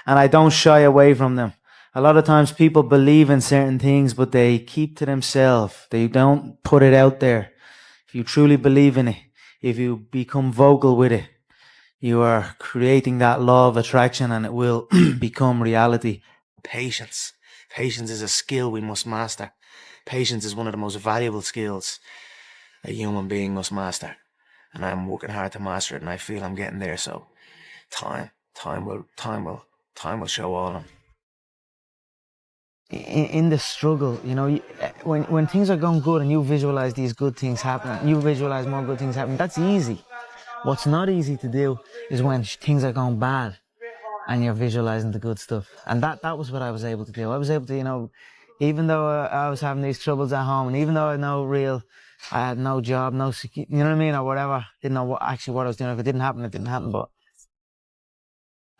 and I don't shy away from them. A lot of times people believe in certain things, but they keep to themselves. They don't put it out there. If you truly believe in it, if you become vocal with it, you are creating that law of attraction, and it will become reality. Patience. Patience is a skill we must master. Patience is one of the most valuable skills a human being must master. And I'm working hard to master it, and I feel I'm getting there. So time will show all of them. In the struggle, you know, when things are going good and you visualize these good things happening, you visualize more good things happening, that's easy. What's not easy to do is when things are going bad and you're visualizing the good stuff. And that was what I was able to do. I was able to, you know, even though I was having these troubles at home, and even though I had no job, no security, you know what I mean, or whatever, didn't know what I was doing. If it didn't happen, it didn't happen, but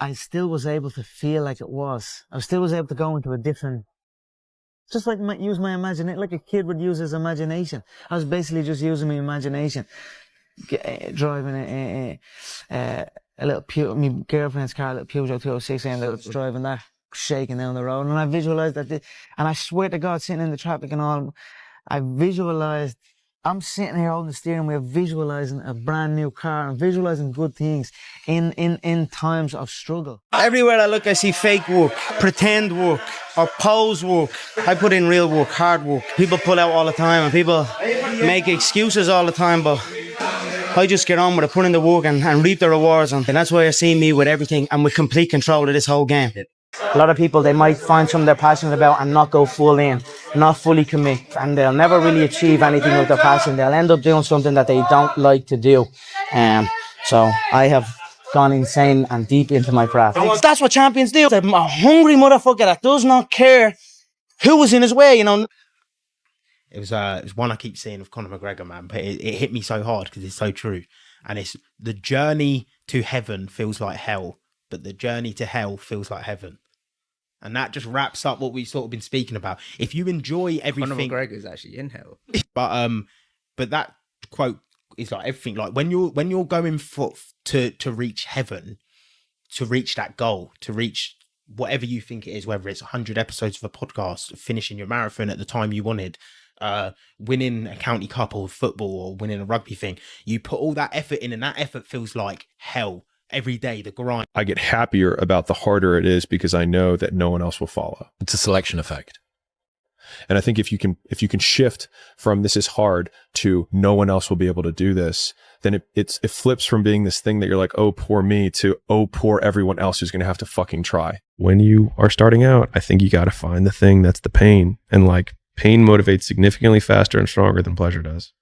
I still was able to feel like it was. I still was able to go into a different, just like use my imagination, like a kid would use his imagination. I was basically just using my imagination, driving a little my girlfriend's car, a little Peugeot 206, and I was driving that, shaking down the road, and I visualized that, and I swear to God, sitting in the traffic and all, I visualized, I'm sitting here holding the steering wheel, visualizing a brand new car and visualizing good things in times of struggle. Everywhere I look, I see fake work, pretend work, or pose work. I put in real work, hard work. People pull out all the time, and people make excuses all the time, but I just get on with it, put in the work and reap the rewards. And that's why you see me with everything and with complete control of this whole game. A lot of people, they might find something they're passionate about and not go full in, not fully commit, and they'll never really achieve anything with their passion. They'll end up doing something that they don't like to do. So I have gone insane and deep into my craft. That's what champions do. They're a hungry motherfucker that does not care who was in his way, you know. It was one I keep seeing of Conor McGregor, man, but it hit me so hard because it's so true. And it's the journey to heaven feels like hell, but the journey to hell feels like heaven. And that just wraps up what we've sort of been speaking about. If you enjoy everything, Conor McGregor's actually in hell. But that quote is like everything. Like when you're going to reach heaven, to reach that goal, to reach whatever you think it is, whether it's 100 episodes of a podcast, finishing your marathon at the time you wanted, winning a county cup or football, or winning a rugby thing, you put all that effort in, and that effort feels like hell. Every day, the grind. I get happier about the harder it is because I know that no one else will follow. It's a selection effect. And I think if you can shift from this is hard to no one else will be able to do this, then it flips from being this thing that you're like, oh, poor me, to oh, poor everyone else who's going to have to fucking try. When you are starting out, I think you got to find the thing that's the pain. And like pain motivates significantly faster and stronger than pleasure does.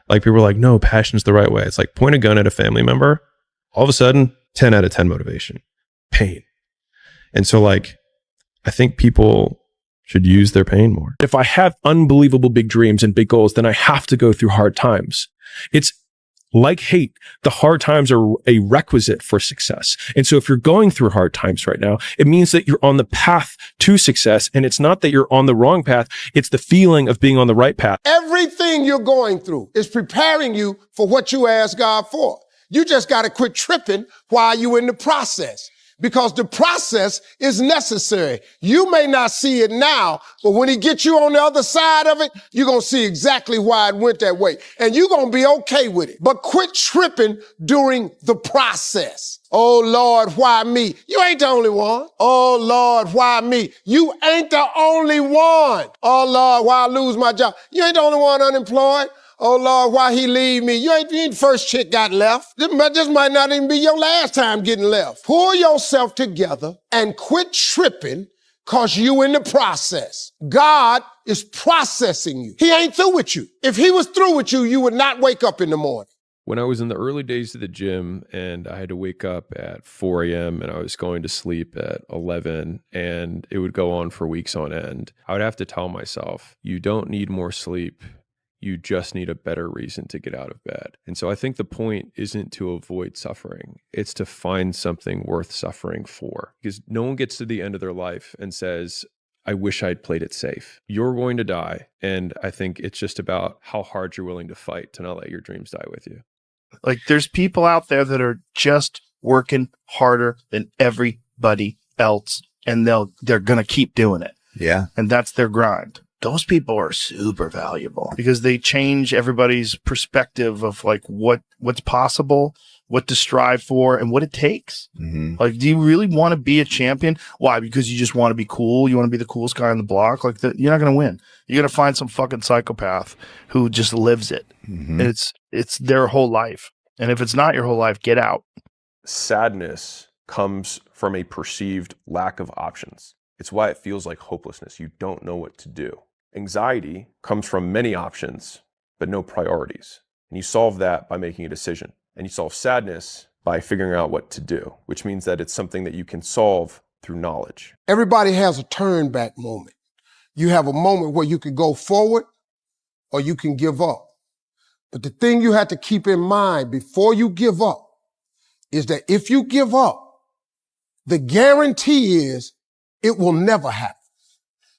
Like people are like, no, passion's the right way. It's like point a gun at a family member. All of a sudden, 10 out of 10 motivation, pain. And so like, I think people should use their pain more. If I have unbelievable big dreams and big goals, then I have to go through hard times. It's Like hate, the hard times are a requisite for success. And so if you're going through hard times right now, it means that you're on the path to success. And it's not that you're on the wrong path. It's the feeling of being on the right path. Everything you're going through is preparing you for what you ask God for. You just got to quit tripping while you're in the process, because the process is necessary. You may not see it now, but when he gets you on the other side of it, you're going to see exactly why it went that way. And you're going to be okay with it. But quit tripping during the process. Oh, Lord, why me? You ain't the only one. Oh, Lord, why me? You ain't the only one. Oh, Lord, why I lose my job? You ain't the only one unemployed. Oh, Lord, why he leave me? You ain't the first chick got left. This might not even be your last time getting left. Pull yourself together and quit tripping, because you in the process. God is processing you. He ain't through with you. If he was through with you, you would not wake up in the morning. When I was in the early days of the gym and I had to wake up at 4 a.m. and I was going to sleep at 11 and it would go on for weeks on end, I would have to tell myself, you don't need more sleep. You just need a better reason to get out of bed. And so I think the point isn't to avoid suffering. It's to find something worth suffering for, because no one gets to the end of their life and says, I wish I'd played it safe. You're going to die. And I think it's just about how hard you're willing to fight to not let your dreams die with you. Like, there's people out there that are just working harder than everybody else, and they're going to keep doing it. Yeah. And that's their grind. Those people are super valuable because they change everybody's perspective of like what's possible, what to strive for, and what it takes. Mm-hmm. Like, do you really want to be a champion? Why? Because you just want to be cool. You want to be the coolest guy on the block. Like, you're not going to win. You're going to find some fucking psychopath who just lives it. Mm-hmm. And it's their whole life. And if it's not your whole life, get out. Sadness comes from a perceived lack of options. It's why it feels like hopelessness. You don't know what to do. Anxiety comes from many options, but no priorities. And you solve that by making a decision. And you solve sadness by figuring out what to do, which means that it's something that you can solve through knowledge. Everybody has a turn back moment. You have a moment where you can go forward or you can give up. But the thing you have to keep in mind before you give up is that if you give up, the guarantee is it will never happen.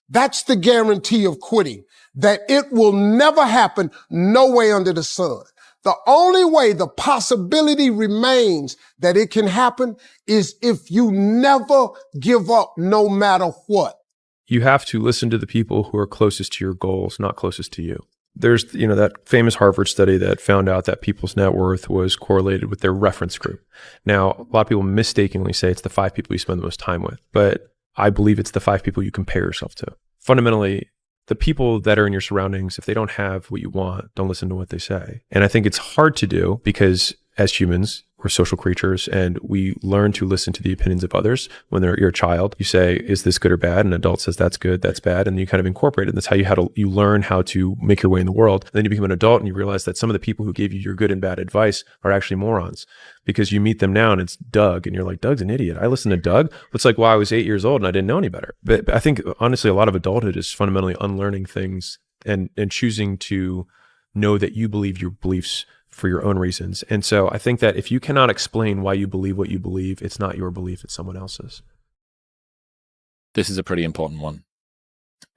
That's the guarantee of quitting, that it will never happen, no way under the sun. The only way the possibility remains that it can happen is if you never give up, no matter what. You have to listen to the people who are closest to your goals, not closest to you. There's, that famous Harvard study that found out that people's net worth was correlated with their reference group. Now, a lot of people mistakenly say it's the 5 people you spend the most time with, but I believe it's the 5 people you compare yourself to. Fundamentally, the people that are in your surroundings, if they don't have what you want, don't listen to what they say. And I think it's hard to do because as humans, we're social creatures and we learn to listen to the opinions of others. When you're a child, you say, is this good or bad? And an adult says, that's good, that's bad. And you kind of incorporate it. And that's how you learn how to make your way in the world. And then you become an adult and you realize that some of the people who gave you your good and bad advice are actually morons, because you meet them now and it's Doug and you're like, Doug's an idiot. I listened to Doug. It's like, well, I was 8 years old and I didn't know any better. But I think honestly, a lot of adulthood is fundamentally unlearning things and choosing to know that you believe your beliefs for your own reasons. And so I think that if you cannot explain why you believe what you believe, it's not your belief, it's someone else's. This is a pretty important one.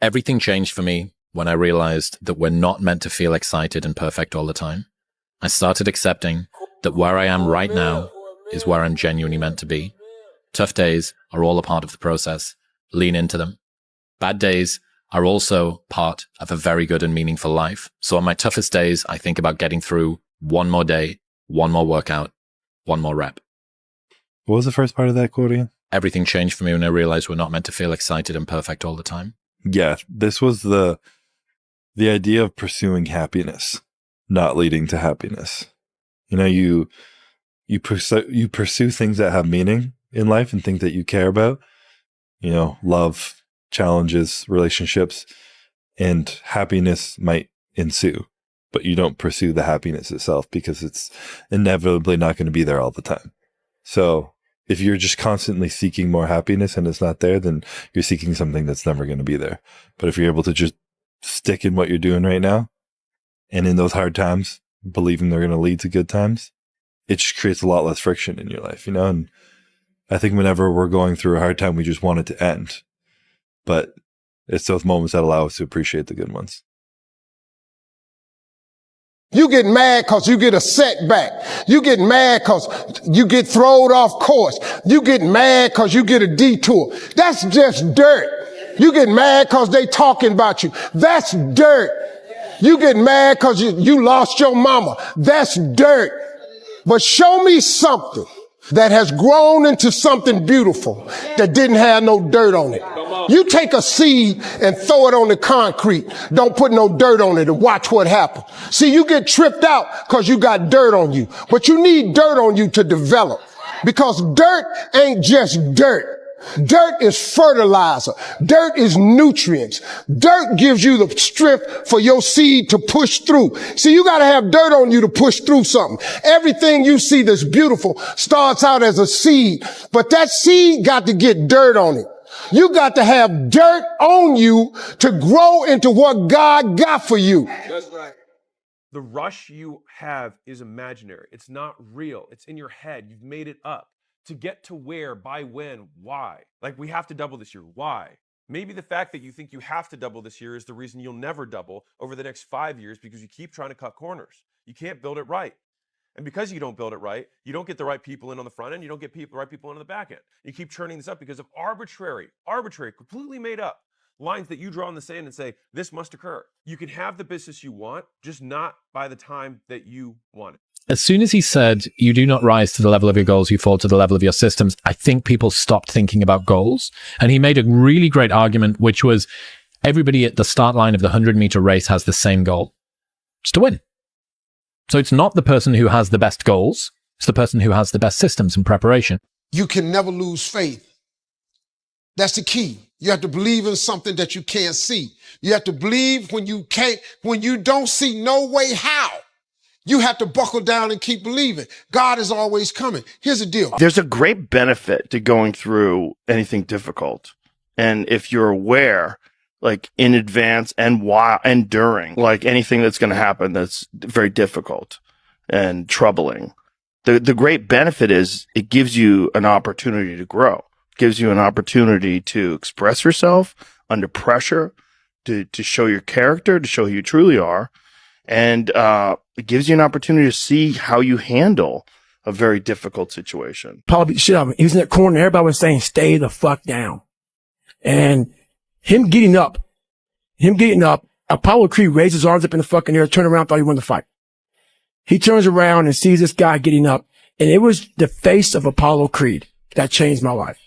Everything changed for me when I realized that we're not meant to feel excited and perfect all the time. I started accepting that where I am right now is where I'm genuinely meant to be. Tough days are all a part of the process. Lean into them. Bad days are also part of a very good and meaningful life. So on my toughest days, I think about getting through one more day, one more workout, one more rep. What was the first part of that quote again? Everything changed for me when I realized we're not meant to feel excited and perfect all the time. Yeah, this was the idea of pursuing happiness, not leading to happiness. You pursue things that have meaning in life and things that you care about. Love, challenges, relationships, and happiness might ensue. But you don't pursue the happiness itself because it's inevitably not going to be there all the time. So if you're just constantly seeking more happiness and it's not there, then you're seeking something that's never going to be there. But if you're able to just stick in what you're doing right now, and in those hard times, believing they're going to lead to good times, it just creates a lot less friction in your life, you know? And I think whenever we're going through a hard time, we just want it to end. But it's those moments that allow us to appreciate the good ones. You get mad because you get a setback. You get mad because you get thrown off course. You get mad because you get a detour. That's just dirt. You get mad because they talking about you. That's dirt. You get mad because you lost your mama. That's dirt. But show me something that has grown into something beautiful that didn't have no dirt on it. You take a seed and throw it on the concrete. Don't put no dirt on it and watch what happens. See, you get tripped out because you got dirt on you, but you need dirt on you to develop, because dirt ain't just dirt. Dirt is fertilizer. Dirt is nutrients. Dirt gives you the strength for your seed to push through. See, you got to have dirt on you to push through something. Everything you see that's beautiful starts out as a seed, but that seed got to get dirt on it. You got to have dirt on you to grow into what God got for you. That's right. The rush you have is imaginary. It's not real. It's in your head. You've made it up. To get to where, by when, why? Like, we have to double this year. Why? Maybe the fact that you think you have to double this year is the reason you'll never double over the next 5 years, because you keep trying to cut corners. You can't build it right. And because you don't build it right, you don't get the right people in on the front end. You don't get the right people in on the back end. You keep churning this up because of arbitrary, completely made up lines that you draw in the sand and say, this must occur. You can have the business you want, just not by the time that you want it. As soon as he said, you do not rise to the level of your goals, you fall to the level of your systems, I think people stopped thinking about goals. And he made a really great argument, which was everybody at the start line of the 100-meter race has the same goal. It's to win. So it's not the person who has the best goals. It's the person who has the best systems and preparation. You can never lose faith. That's the key. You have to believe in something that you can't see. You have to believe when you don't see no way how. You have to buckle down and keep believing. God is always coming. Here's the deal. There's a great benefit to going through anything difficult. And if you're aware, like in advance and while and during, like anything that's going to happen that's very difficult and troubling, the great benefit is it gives you an opportunity to grow. It gives you an opportunity to express yourself under pressure, to show your character, to show who you truly are. And it gives you an opportunity to see how you handle a very difficult situation. Paul beat the shit out of him. He was in that corner. Everybody was saying, stay the fuck down. And him getting up, Apollo Creed raised his arms up in the fucking air, turned around, thought he won the fight. He turns around and sees this guy getting up. And it was the face of Apollo Creed that changed my life.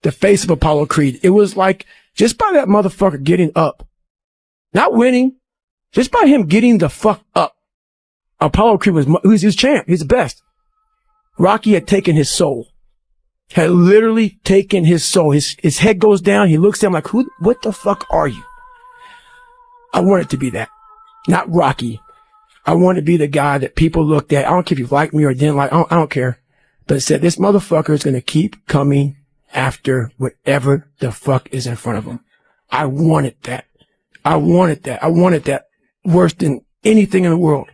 The face of Apollo Creed. It was like, just by that motherfucker getting up, not winning, just by him getting the fuck up, Apollo Creed was champ. He's the best. Rocky had taken his soul. Had literally taken his soul. His head goes down. He looks at him like, what the fuck are you? I wanted to be that. Not Rocky. I wanted to be the guy that people looked at. I don't care if you liked me or didn't like, I don't care. But it said, this motherfucker is going to keep coming after whatever the fuck is in front of him. I wanted that. I wanted that worse than anything in the world.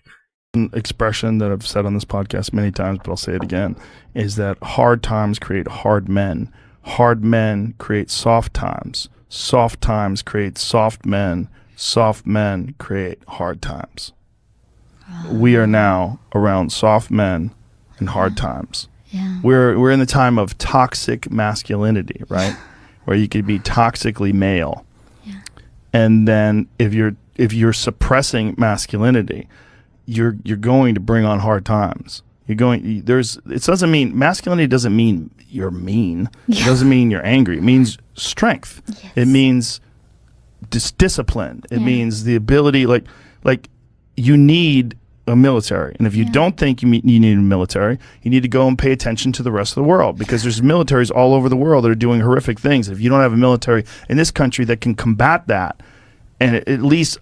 An expression that I've said on this podcast many times, but I'll say it again, is that hard times create hard men. Hard men create soft times. Soft times create soft men. Soft men create hard times. We are now around soft men and hard times. Yeah. We're in the time of toxic masculinity, right? Where you could be toxically male. Yeah. And then if you're suppressing masculinity, you're going to bring on hard times. It doesn't mean masculinity doesn't mean you're mean. Yeah. It doesn't mean you're angry. It means strength. Yes. It means discipline. It means the ability, like you need a military. And if you don't think you need a military, you need to go and pay attention to the rest of the world, because there's militaries all over the world that are doing horrific things. If you don't have a military in this country that can combat that and at least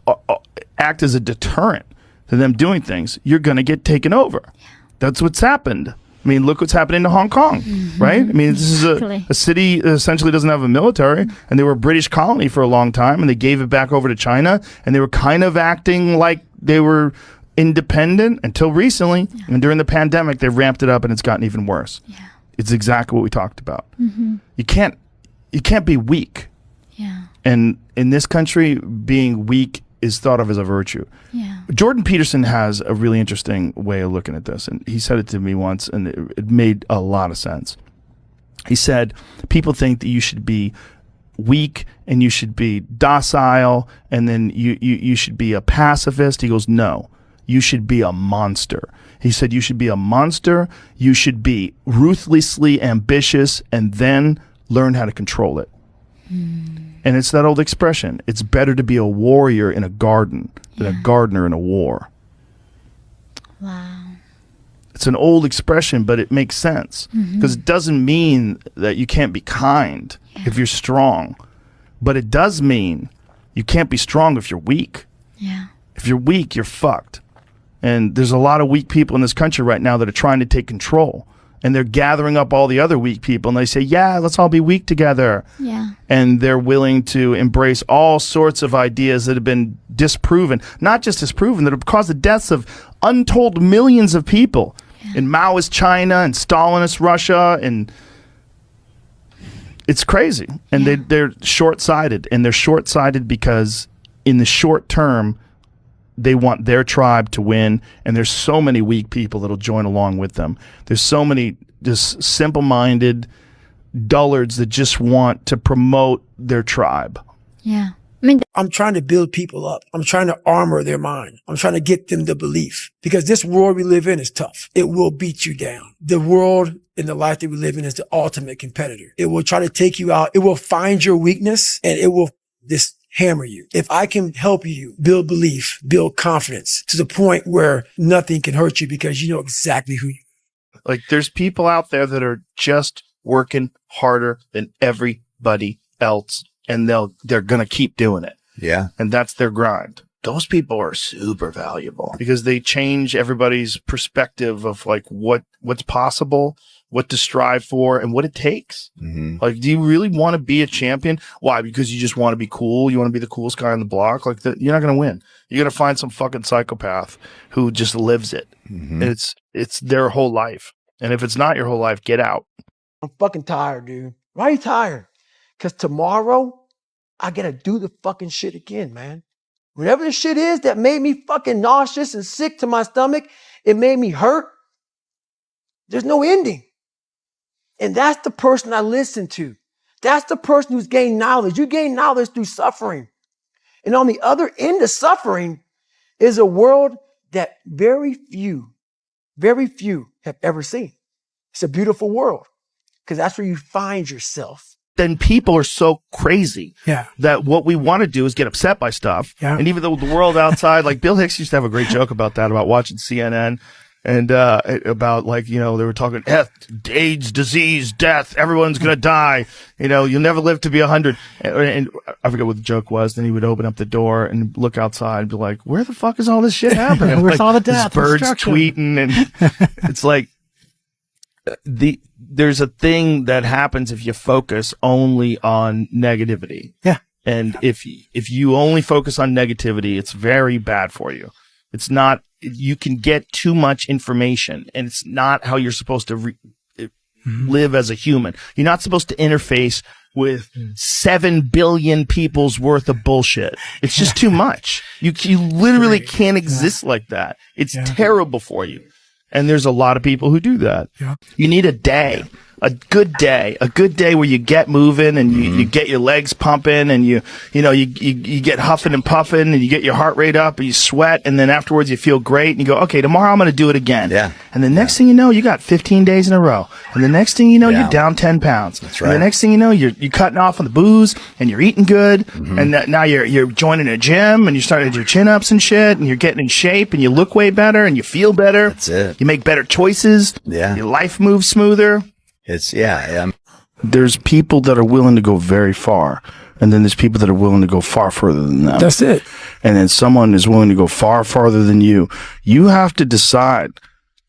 act as a deterrent to them doing things, you're going to get taken over. Yeah. That's what's happened. I mean, look what's happening to Hong Kong, right? I mean, this is a city that essentially doesn't have a military, and they were a British colony for a long time, and they gave it back over to China, and they were kind of acting like they were independent until recently, and during the pandemic, they ramped it up, and it's gotten even worse. Yeah. It's exactly what we talked about. You can't be weak. Yeah. And in this country, being weak is thought of as a virtue. Yeah. Jordan Peterson has a really interesting way of looking at this, and he said it to me once, and it made a lot of sense. He said, people think that you should be weak and you should be docile, and then you should be a pacifist. He goes, no, you should be a monster. He said, you should be a monster, you should be ruthlessly ambitious, and then learn how to control it. And it's that old expression, it's better to be a warrior in a garden than a gardener in a war. Wow. It's an old expression, but it makes sense, because it doesn't mean that you can't be kind if you're strong, but it does mean you can't be strong if you're weak. Yeah. If you're weak, you're fucked. And there's a lot of weak people in this country right now that are trying to take control, and they're gathering up all the other weak people, and they say, yeah, let's all be weak together. Yeah. And they're willing to embrace all sorts of ideas that have been disproven, not just disproven, that have caused the deaths of untold millions of people in Maoist China and Stalinist Russia, and it's crazy. And they're short-sighted, and they're short-sighted because in the short term, they want their tribe to win, and there's so many weak people that'll join along with them. There's so many just simple-minded dullards that just want to promote their tribe. Yeah. I'm trying to build people up. I'm trying to armor their mind. I'm trying to get them the belief, because this world we live in is tough. It will beat you down. The world and the life that we live in is the ultimate competitor. It will try to take you out. It will find your weakness, and it will just hammer you. If I can help you build belief, build confidence to the point where nothing can hurt you because you know exactly who you are. Like, there's people out there that are just working harder than everybody else, and they're going to keep doing it. Yeah. And that's their grind. Those people are super valuable because they change everybody's perspective of like what's possible, what to strive for, and what it takes. Like, do you really want to be a champion? Why? Because you just want to be cool? You want to be the coolest guy on the block? Like, you're not going to win. You're going to find some fucking psychopath who just lives it. And it's their whole life. And if it's not your whole life, get out. I'm fucking tired, dude. Why are you tired? Because tomorrow, I got to do the fucking shit again, man. Whatever the shit is that made me fucking nauseous and sick to my stomach, it made me hurt. There's no ending. And that's the person I listen to. That's the person who's gained knowledge. You gain knowledge through suffering. And on the other end of suffering is a world that very few have ever seen. It's a beautiful world because that's where you find yourself. Then people are so crazy that what we want to do is get upset by stuff. And even though the world outside, like Bill Hicks used to have a great joke about that, about watching CNN and about, like, you know, they were talking AIDS, disease, death, everyone's going to die. You know, you'll never live to be 100. And I forget what the joke was. Then he would open up the door and look outside and be like, where the fuck is all this shit happening? Where's like, all the death? Birds tweeting. And it's like, there's a thing that happens if you focus only on negativity. Yeah. And if you only focus on negativity, it's very bad for you. It's not, you can get too much information, and it's not how you're supposed to live as a human. You're not supposed to interface with 7 billion people's worth of bullshit. It's just too much. You literally can't exist like that. It's terrible for you. And there's a lot of people who do that. You need a good day where you get moving and you get your legs pumping and you get huffing and puffing and you get your heart rate up and you sweat, and then afterwards you feel great and you go, okay, tomorrow I'm going to do it again. Yeah. And the next thing you know, you got 15 days in a row. And the next thing you know, you're down 10 pounds. That's right. And the next thing you know, you're cutting off on the booze and you're eating good. And now you're joining a gym and you're starting to do chin-ups and shit, and you're getting in shape and you look way better and you feel better. That's it. You make better choices. Yeah. Your life moves smoother. It's, There's people that are willing to go very far, and then there's people that are willing to go far further than them. That's it. And then someone is willing to go far farther than you. You have to decide,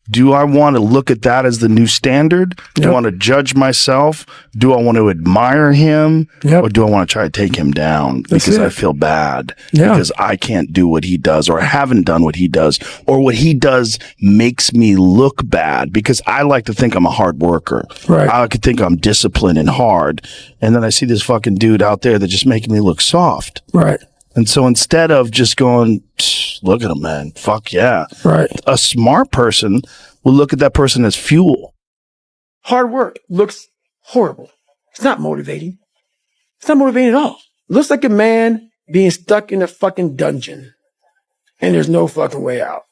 Do I want to look at that as the new standard? Do I want to judge myself? Do I want to admire him? Or do I want to try to take him down because I feel bad because I can't do what he does, or I haven't done what he does, or what he does makes me look bad because I like to think I'm a hard worker. Right. I like to think I'm disciplined and hard. And then I see this fucking dude out there that's just making me look soft. Right. And so instead of just going, look at him, man, fuck yeah. Right. A smart person will look at that person as fuel. Hard work looks horrible. It's not motivating. It's not motivating at all. It looks like a man being stuck in a fucking dungeon and there's no fucking way out.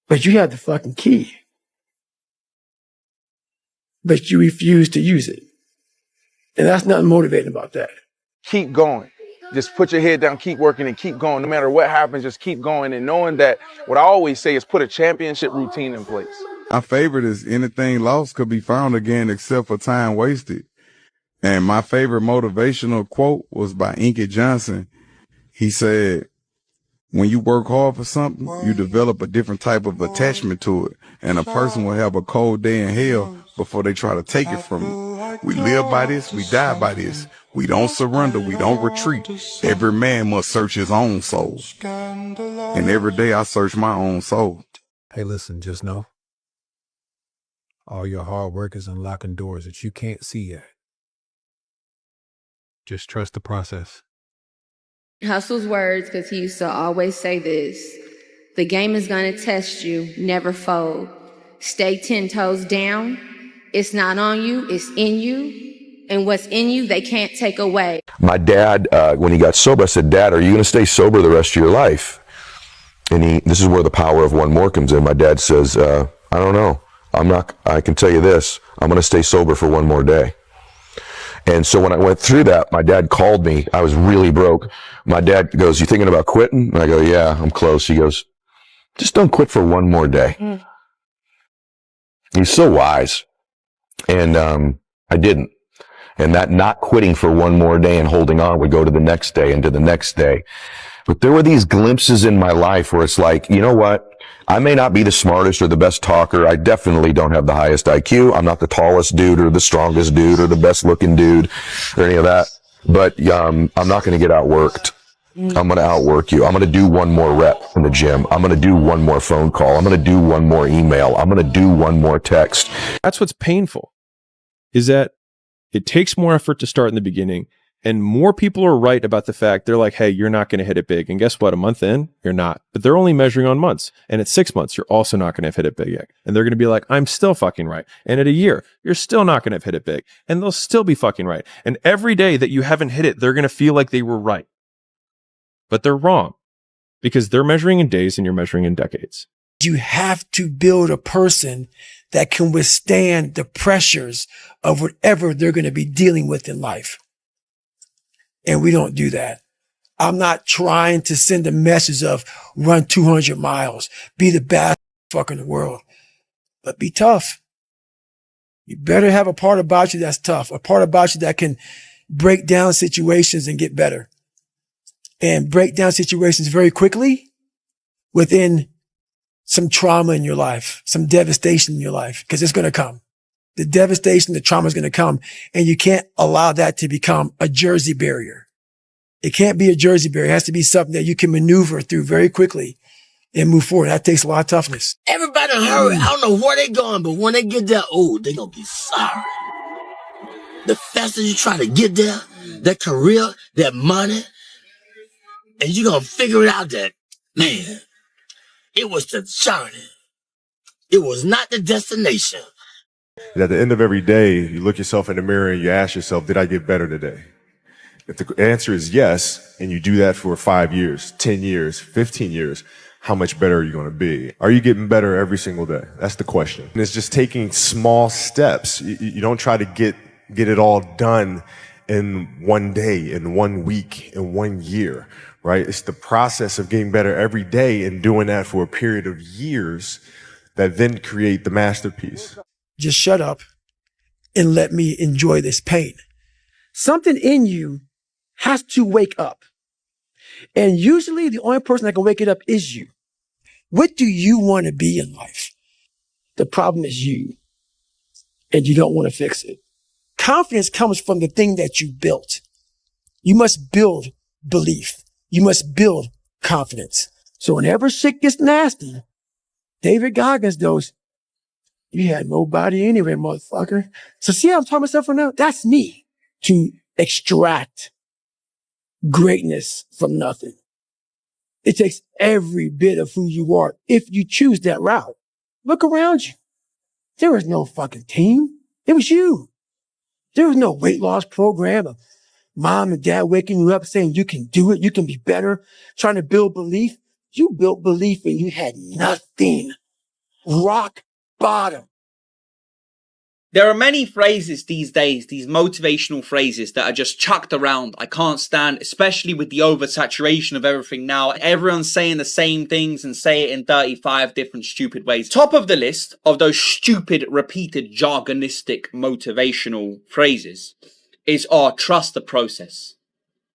But you have the fucking key. But you refuse to use it. And that's nothing motivating about that. Keep going. Just put your head down, keep working, and keep going. No matter what happens, just keep going. And knowing that, what I always say is put a championship routine in place. My favorite is anything lost could be found again except for time wasted. And my favorite motivational quote was by Inky Johnson. He said, when you work hard for something, you develop a different type of attachment to it. And a person will have a cold day in hell before they try to take it from you. We live by this, we die by this. We don't surrender, we don't retreat. Every man must search his own soul. And every day I search my own soul. Hey, listen, just know all your hard work is unlocking doors that you can't see yet. Just trust the process. Hustle's words, because he used to always say this: the game is going to test you, never fold. Stay 10 toes down. It's not on you, it's in you. And what's in you, they can't take away. My dad, when he got sober, I said, Dad, are you going to stay sober the rest of your life? And this is where the power of one more comes in. My dad says, I don't know. I can tell you this, I'm going to stay sober for one more day. And so when I went through that, my dad called me. I was really broke. My dad goes, you thinking about quitting? And I go, yeah, I'm close. He goes, just don't quit for one more day. He's so wise. And I didn't. And that not quitting for one more day and holding on would go to the next day and to the next day. But there were these glimpses in my life where it's like, you know what? I may not be the smartest or the best talker. I definitely don't have the highest IQ. I'm not the tallest dude or the strongest dude or the best looking dude or any of that. But I'm not going to get outworked. I'm going to outwork you. I'm going to do one more rep in the gym. I'm going to do one more phone call. I'm going to do one more email. I'm going to do one more text. That's what's painful, is that it takes more effort to start in the beginning, and more people are right about the fact they're like, hey, you're not going to hit it big. And guess what? A month in, you're not. But they're only measuring on months. And at 6 months, you're also not going to have hit it big yet. And they're going to be like, I'm still fucking right. And at a year, you're still not going to have hit it big. And they'll still be fucking right. And every day that you haven't hit it, they're going to feel like they were right. But they're wrong, because they're measuring in days and you're measuring in decades. You have to build a person that can withstand the pressures of whatever they're going to be dealing with in life. And we don't do that. I'm not trying to send a message of run 200 miles, be the best fucker in the world, but be tough. You better have a part about you that's tough, a part about you that can break down situations and get better, and break down situations very quickly within some trauma in your life, some devastation in your life, because it's going to come. The devastation, the trauma is going to come, and you can't allow that to become a Jersey barrier. It can't be a Jersey barrier. It has to be something that you can maneuver through very quickly and move forward. That takes a lot of toughness. Everybody hurry. I don't know where they're going, but when they get there, they're going to be sorry. The faster you try to get there, that career, that money, and you're going to figure it out that, man, it was the journey. It was not the destination. At the end of every day, you look yourself in the mirror and you ask yourself, did I get better today? If the answer is yes, and you do that for 5 years, 10 years, 15 years, how much better are you going to be? Are you getting better every single day? That's the question. And it's just taking small steps. You don't try to get it all done in one day, in 1 week, in 1 year, right? It's the process of getting better every day and doing that for a period of years that then create the masterpiece. Just shut up and let me enjoy this pain. Something in you has to wake up. And usually the only person that can wake it up is you. What do you want to be in life? The problem is you, and you don't want to fix it. Confidence comes from the thing that you built. You must build belief. You must build confidence. So whenever shit gets nasty, David Goggins goes, you had nobody anyway, motherfucker. So see how I'm talking myself from now? That's me, to extract greatness from nothing. It takes every bit of who you are if you choose that route. Look around you. There was no fucking team. It was you. There was no weight loss program of mom and dad waking you up saying you can do it, you can be better, trying to build belief. You built belief and you had nothing. Rock bottom. There are many phrases these days, these motivational phrases that are just chucked around. I can't stand, especially with the oversaturation of everything now. Everyone's saying the same things and say it in 35 different stupid ways. Top of the list of those stupid, repeated, jargonistic motivational phrases is, oh, trust the process.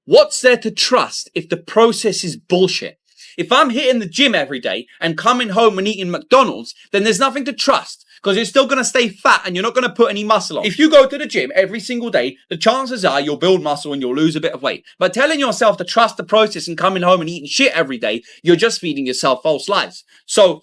What's there to trust if the process is bullshit? If I'm hitting the gym every day and coming home and eating McDonald's, then there's nothing to trust. Because you're still going to stay fat and you're not going to put any muscle on. If you go to the gym every single day, the chances are you'll build muscle and you'll lose a bit of weight. But telling yourself to trust the process and coming home and eating shit every day, you're just feeding yourself false lies. So,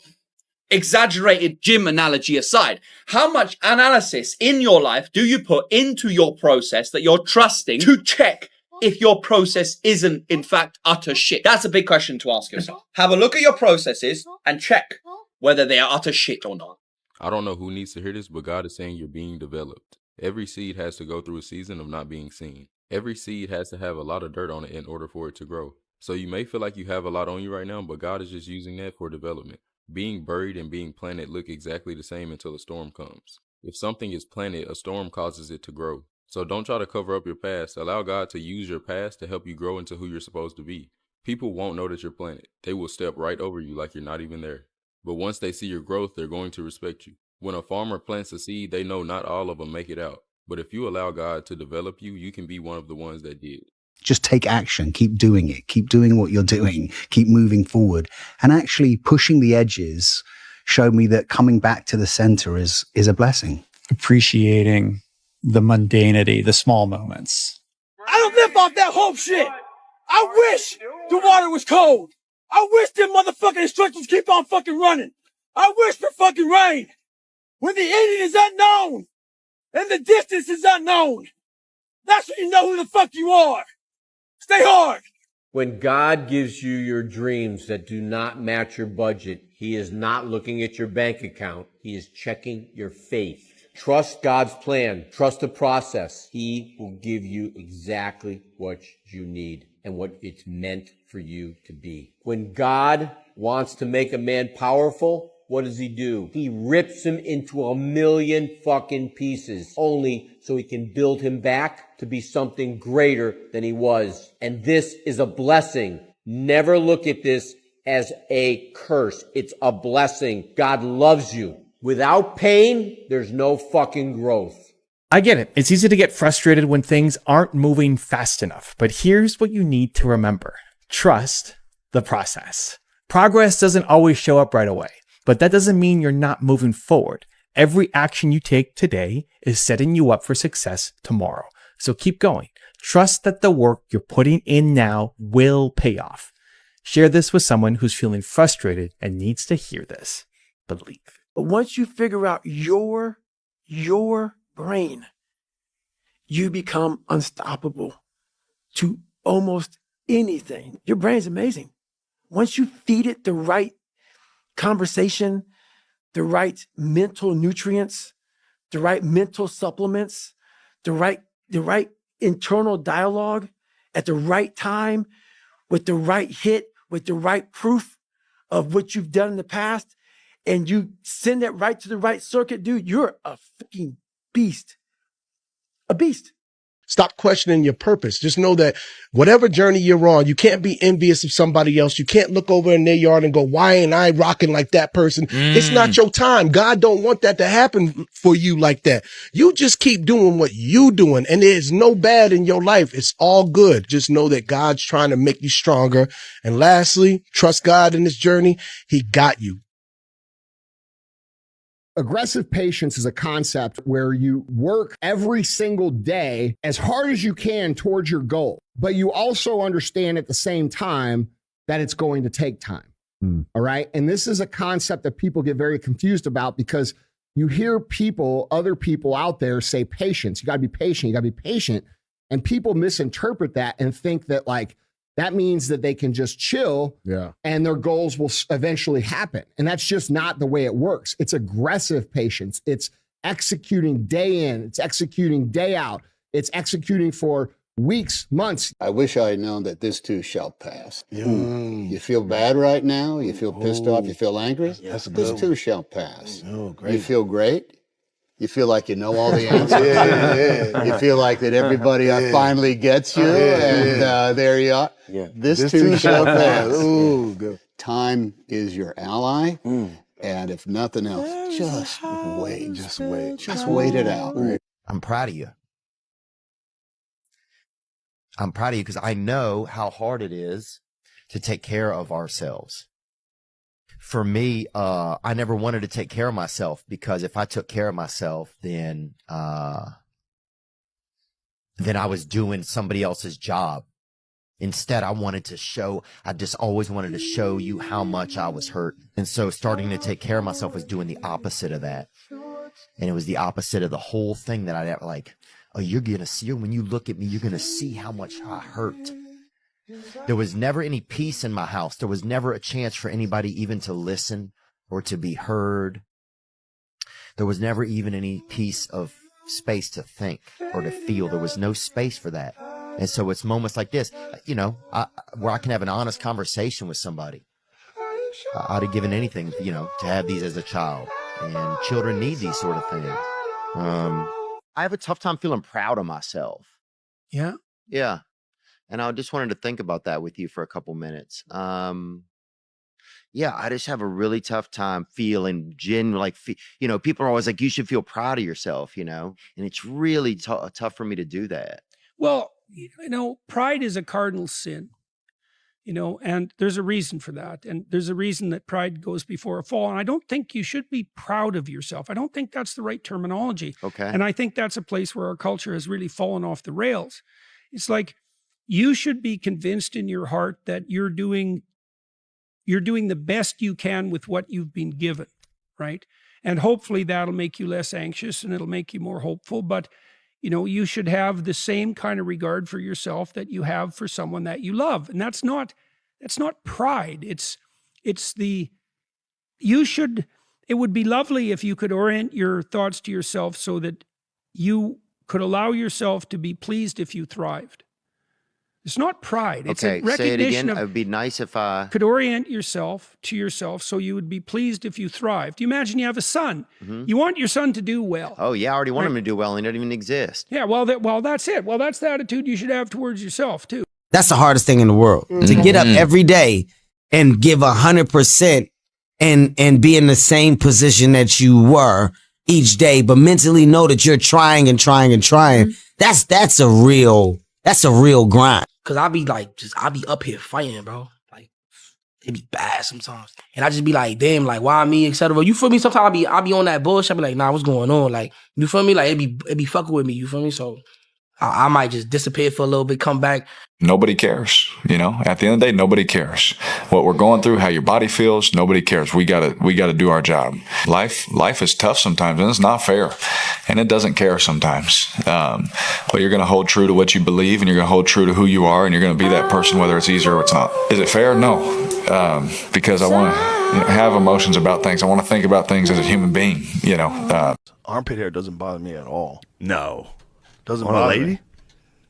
exaggerated gym analogy aside, how much analysis in your life do you put into your process that you're trusting to check if your process isn't, in fact, utter shit? That's a big question to ask yourself. Have a look at your processes and check whether they are utter shit or not. I don't know who needs to hear this, but God is saying you're being developed. Every seed has to go through a season of not being seen. Every seed has to have a lot of dirt on it in order for it to grow. So you may feel like you have a lot on you right now, but God is just using that for development. Being buried and being planted look exactly the same until a storm comes. If something is planted, a storm causes it to grow. So don't try to cover up your past. Allow God to use your past to help you grow into who you're supposed to be. People won't know that you're planted. They will step right over you like you're not even there. But once they see your growth, they're going to respect you. When a farmer plants a seed, they know not all of them make it out. But if you allow God to develop you, you can be one of the ones that did. Just take action, keep doing it, keep doing what you're doing, keep moving forward. And actually pushing the edges showed me that coming back to the center is a blessing. Appreciating the mundanity, the small moments. I don't live off that hope shit. I wish the water was cold. I wish them motherfucking instructions keep on fucking running. I wish for fucking rain. When the ending is unknown and the distance is unknown, that's when you know who the fuck you are. Stay hard. When God gives you your dreams that do not match your budget, He is not looking at your bank account. He is checking your faith. Trust God's plan. Trust the process. He will give you exactly what you need and what it's meant for you to be. When God wants to make a man powerful, what does He do? He rips him into a million fucking pieces, only so He can build him back to be something greater than he was. And this is a blessing. Never look at this as a curse. It's a blessing. God loves you. Without pain, there's no fucking growth. I get it. It's easy to get frustrated when things aren't moving fast enough. But here's what you need to remember. Trust the process. Progress doesn't always show up right away, but that doesn't mean you're not moving forward. Every action you take today is setting you up for success tomorrow. So keep going. Trust that the work you're putting in now will pay off. Share this with someone who's feeling frustrated and needs to hear this. Believe. But once you figure out your brain, you become unstoppable to almost anything. Your brain's amazing. Once you feed it the right conversation, the right mental nutrients, the right mental supplements, the right internal dialogue at the right time, with the right hit, with the right proof of what you've done in the past, and you send that right to the right circuit, dude, you're a fucking beast. A beast. Stop questioning your purpose. Just know that whatever journey you're on, you can't be envious of somebody else. You can't look over in their yard and go, why ain't I rocking like that person? It's not your time. God don't want that to happen for you like that. You just keep doing what you doing, and there's no bad in your life. It's all good. Just know that God's trying to make you stronger. And lastly, trust God in this journey. He got you. Aggressive patience is a concept where you work every single day as hard as you can towards your goal, but you also understand at the same time that it's going to take time. All right. And this is a concept that people get very confused about because you hear other people out there say patience. You got to be patient. You got to be patient. And people misinterpret that and think that that means that they can just chill and their goals will eventually happen. And that's just not the way it works. It's aggressive patience. It's executing day in, it's executing day out. It's executing for weeks, months. I wish I had known that this too shall pass. You feel bad right now? You feel pissed off? You feel angry? Yes, this too shall pass. Great. You feel great? You feel like you know all the answers. You feel like that everybody finally gets you, and there you are. This too shall pass. Ooh, good. Time is your ally, and if nothing else, just wait. Just wait. Just wait it out. I'm proud of you. I'm proud of you because I know how hard it is to take care of ourselves. For me, I never wanted to take care of myself because if I took care of myself, then I was doing somebody else's job. Instead, I just always wanted to show you how much I was hurt. And so starting to take care of myself was doing the opposite of that. And it was the opposite of the whole thing that I like, oh, you're going to see, when you look at me, you're going to see how much I hurt. There was never any peace in my house. There was never a chance for anybody even to listen or to be heard. There was never even any piece of space to think or to feel. There was no space for that. And so it's moments like this, where I can have an honest conversation with somebody. I'd have given anything, to have these as a child. And children need these sort of things. I have a tough time feeling proud of myself. Yeah? Yeah. And I just wanted to think about that with you for a couple minutes. I just have a really tough time feeling people are always like, you should feel proud of yourself, and it's really tough for me to do that. Well, pride is a cardinal sin, and there's a reason for that. And there's a reason that pride goes before a fall. And I don't think you should be proud of yourself. I don't think that's the right terminology. Okay. And I think that's a place where our culture has really fallen off the rails. It's like, you should be convinced in your heart that you're doing the best you can with what you've been given, right? And hopefully that'll make you less anxious and it'll make you more hopeful. But, you should have the same kind of regard for yourself that you have for someone that you love. And that's not pride. It would be lovely if you could orient your thoughts to yourself so that you could allow yourself to be pleased if you thrived. It's not pride. It's a recognition say it again. of, it would be nice if I could orient yourself to yourself so you would be pleased if you thrived. Do you imagine you have a son? Mm-hmm. You want your son to do well. Oh, yeah, I already want him to do well, and he doesn't even exist. Yeah, well, that's it. Well, that's the attitude you should have towards yourself, too. That's the hardest thing in the world. To get up every day and give 100% and be in the same position that you were each day, but mentally know that you're trying and trying and trying. That's a real grind. Cause I be up here fighting, bro. Like, it be bad sometimes. And I just be like, damn, like, why me, etc. You feel me? Sometimes I be on that bullshit. I be like, nah, what's going on? Like, you feel me? Like, it be fucking with me, you feel me? So I might just disappear for a little bit, come back. Nobody cares, At the end of the day, nobody cares. What we're going through, how your body feels, nobody cares. We gotta do our job. Life is tough sometimes, and it's not fair, and it doesn't care sometimes. But you're gonna hold true to what you believe, and you're gonna hold true to who you are, and you're gonna be that person, whether it's easy or it's not. Is it fair? No, because I want to have emotions about things. I want to think about things as a human being. Armpit hair doesn't bother me at all. No. Doesn't On a bother lady? me.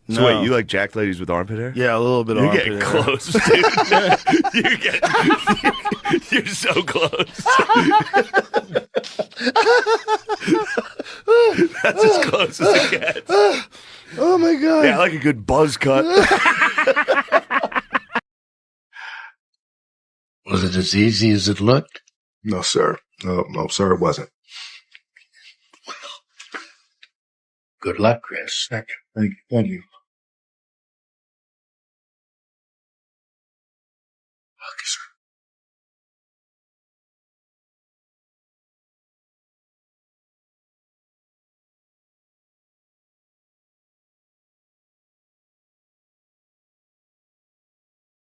So No. wait, you like jacked ladies with armpit hair? Yeah, a little bit of You're armpit getting hair. close, dude. You're so close. That's as close as it gets. Oh my god. Yeah, I like a good buzz cut. Was it as easy as it looked? No, sir. No, sir, it wasn't. Good luck, Chris. Thank you. Thank you. Okay, sir.